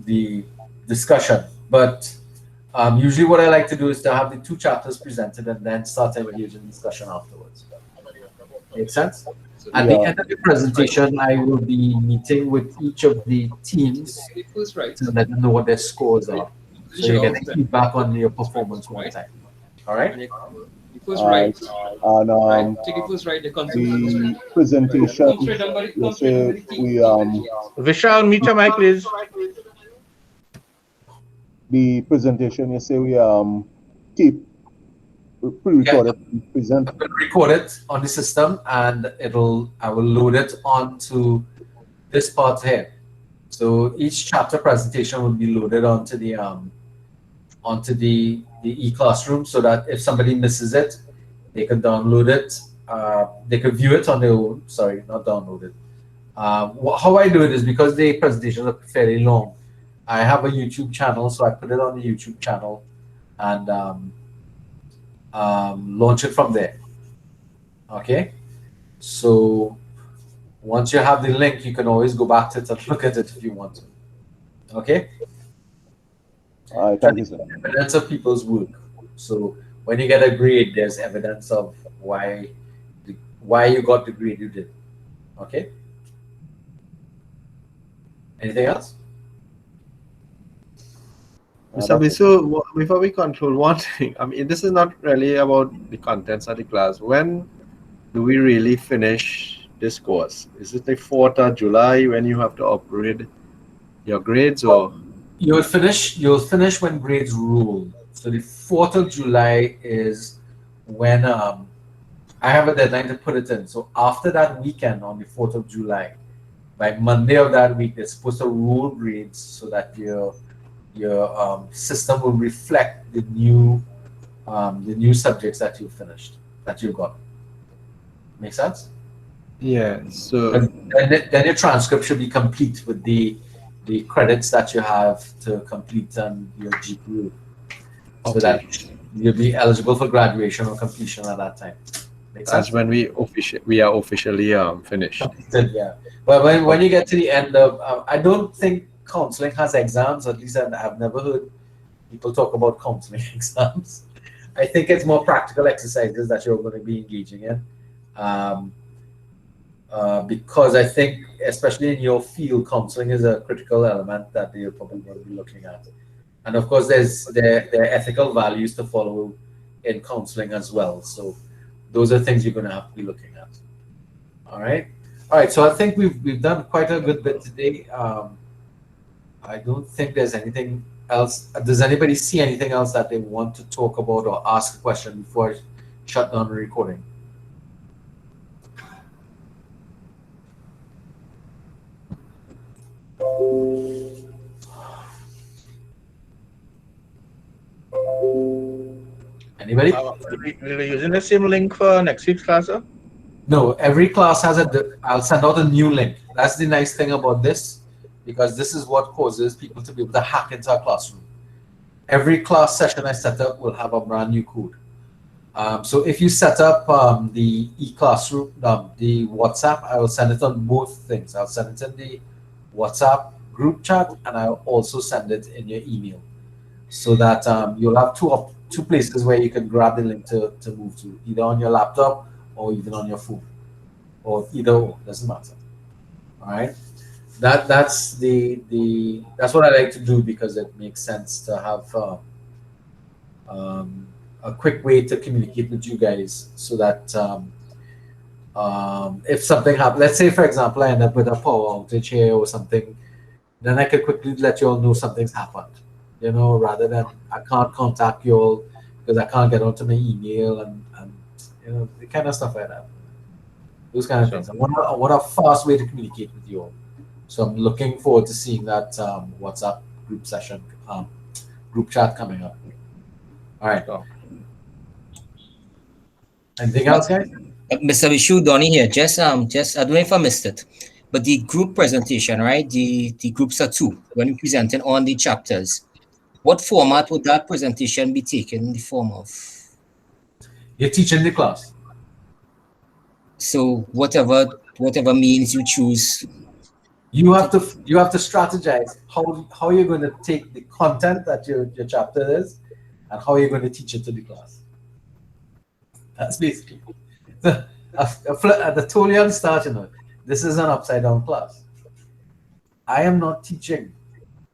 A: the discussion. But usually what I like to do is to have the 2 chapters presented and then start engaging in discussion afterwards. Make sense? At the end of the presentation, I will be meeting with each of the teams to let them know what their scores are. So you're getting feedback on your performance one time. All right?
P: And the presentation, you say we
K: Vishal, mute your mic, please.
P: The presentation, you say we keep pre-recorded, present.
A: Record it on the system, and I will load it onto this part here. So each chapter presentation will be loaded onto the e-classroom, so that if somebody misses it, they can download it. They can view it on their own. Sorry, not download it. How I do it is because the presentations are fairly long. I have a YouTube channel, so I put it on the YouTube channel and launch it from there. Okay, so once you have the link, you can always go back to it and look at it if you want to. Okay.
P: All right, thank you, sir.
A: Evidence of people's work. So when you get a grade, there's evidence of why you got the grade you did. Okay. Anything else?
N: Mr. Bisu, before we conclude, one thing, I mean, this is not really about the contents of the class. When do we really finish this course? Is it the 4th of July when you have to upgrade your grades, or
A: You'll finish when grades rule. So the 4th of July is when I have a deadline to put it in. So after that weekend on the 4th of July, by Monday of that week, they're supposed to rule grades so that your system will reflect the new subjects that you finished, that you got. Make sense?
N: yeah. So
A: And then your transcript should be complete with the credits that you have to complete your GPU, so that you'll be eligible for graduation or completion at that time. Make sense?
N: that's when we are officially finished.
A: Completed, yeah. But when you get to the end of, I don't think counseling has exams. At least I've never heard people talk about counseling exams. I think it's more practical exercises that you're going to be engaging in. Because I think, especially in your field, counseling is a critical element that you're probably going to be looking at. And of course, there are ethical values to follow in counseling as well. So those are things you're going to have to be looking at. All right. So I think we've done quite a good bit today. I don't think there's anything else. Does anybody see anything else that they want to talk about or ask a question before I shut down the recording? Anybody?
K: We're using the same link for next week's class, sir?
A: No, every class has I'll send out a new link. That's the nice thing about this, because this is what causes people to be able to hack into our classroom. Every class session I set up will have a brand new code. So if you set up the e-classroom, the WhatsApp, I will send it on both things. I'll send it in the WhatsApp group chat, and I'll also send it in your email, so that you'll have two places where you can grab the link to move to, either on your laptop or even on your phone, or either or, doesn't matter. All right, that's that's what I like to do, because it makes sense to have a quick way to communicate with you guys, so that if something happens, let's say for example I end up with a power outage here or something, then I could quickly let you all know something's happened, rather than I can't contact you all because I can't get onto my email and the kind of stuff like that. Those kind of things. I want a fast way to communicate with you all. So I'm looking forward to seeing that WhatsApp group session, group chat coming up. All right. Anything else, guys?
I: Mr. Vishu, Donnie here. Just I don't know if I missed it, but the group presentation, right? The groups are two when we're presenting on the chapters. What format would that presentation be taken in the form of?
A: You're teaching the class.
I: So whatever means you choose.
A: You have to strategize how you're going to take the content that your chapter is, and how you're going to teach it to the class. That's basically the totally on start. This is an upside down class. I am not teaching.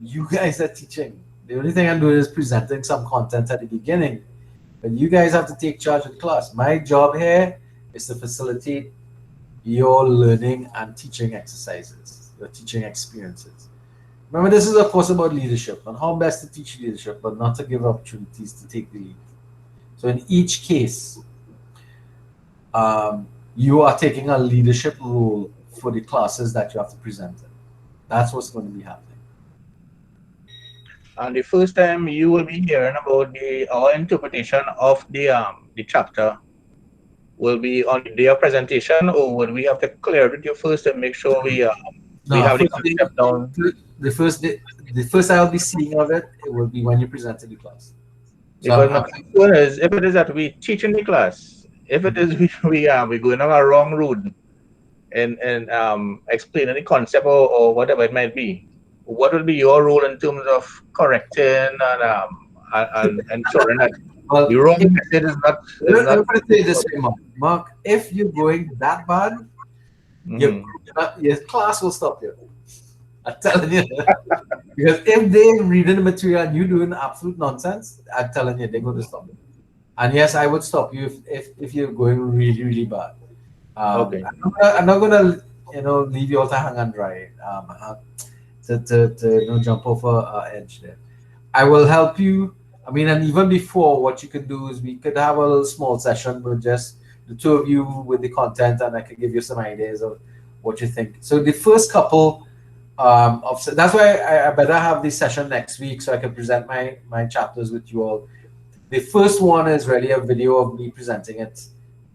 A: You guys are teaching. The only thing I'm doing is presenting some content at the beginning, but you guys have to take charge of the class. My job here is to facilitate your learning and teaching exercises, your teaching experiences. Remember, this is a course about leadership and how best to teach leadership, but not to give opportunities to take the lead. So in each case, you are taking a leadership role for the classes that you have to present in. That's what's going to be happening.
K: And the first time you will be hearing about our interpretation of the chapter will be on the day of presentation, or would we have to clear it with you first and make sure we have the concept down?
A: The first I'll be seeing of it will be when you present to the class.
K: Because my concern is, if it is that we teach in the class, if it is we're going on a wrong route and explaining the concept or whatever it might be, what will be your role in terms of correcting and ensuring that the wrong method is not?
A: Let me say this way, Mark. If you're going that bad, your class will stop you. I'm telling you. Because if they're reading the material and you're doing absolute nonsense, I'm telling you, they're going to stop you. And yes, I would stop you if you're going really, really bad. I'm not going to leave you all to hang and dry. to jump over edge there. I will help you. I mean, and even before, what you could do is we could have a little small session with just the two of you with the content, and I could give you some ideas of what you think. So the first couple that's why I better have this session next week so I can present my chapters with you all. The first one is really a video of me presenting it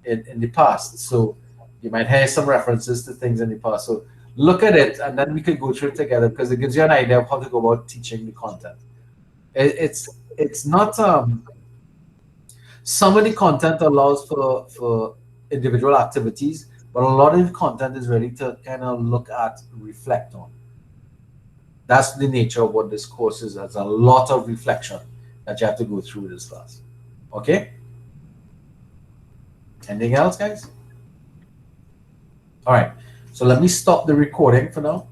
A: in the past. So you might hear some references to things in the past. So look at it, and then we could go through it together because it gives you an idea of how to go about teaching the content. It's not some of the content allows for individual activities, but a lot of the content is really to kind of look at, reflect on. That's the nature of what this course is. There's a lot of reflection that you have to go through this class. Okay? Anything else, guys? All right. So let me stop the recording for now.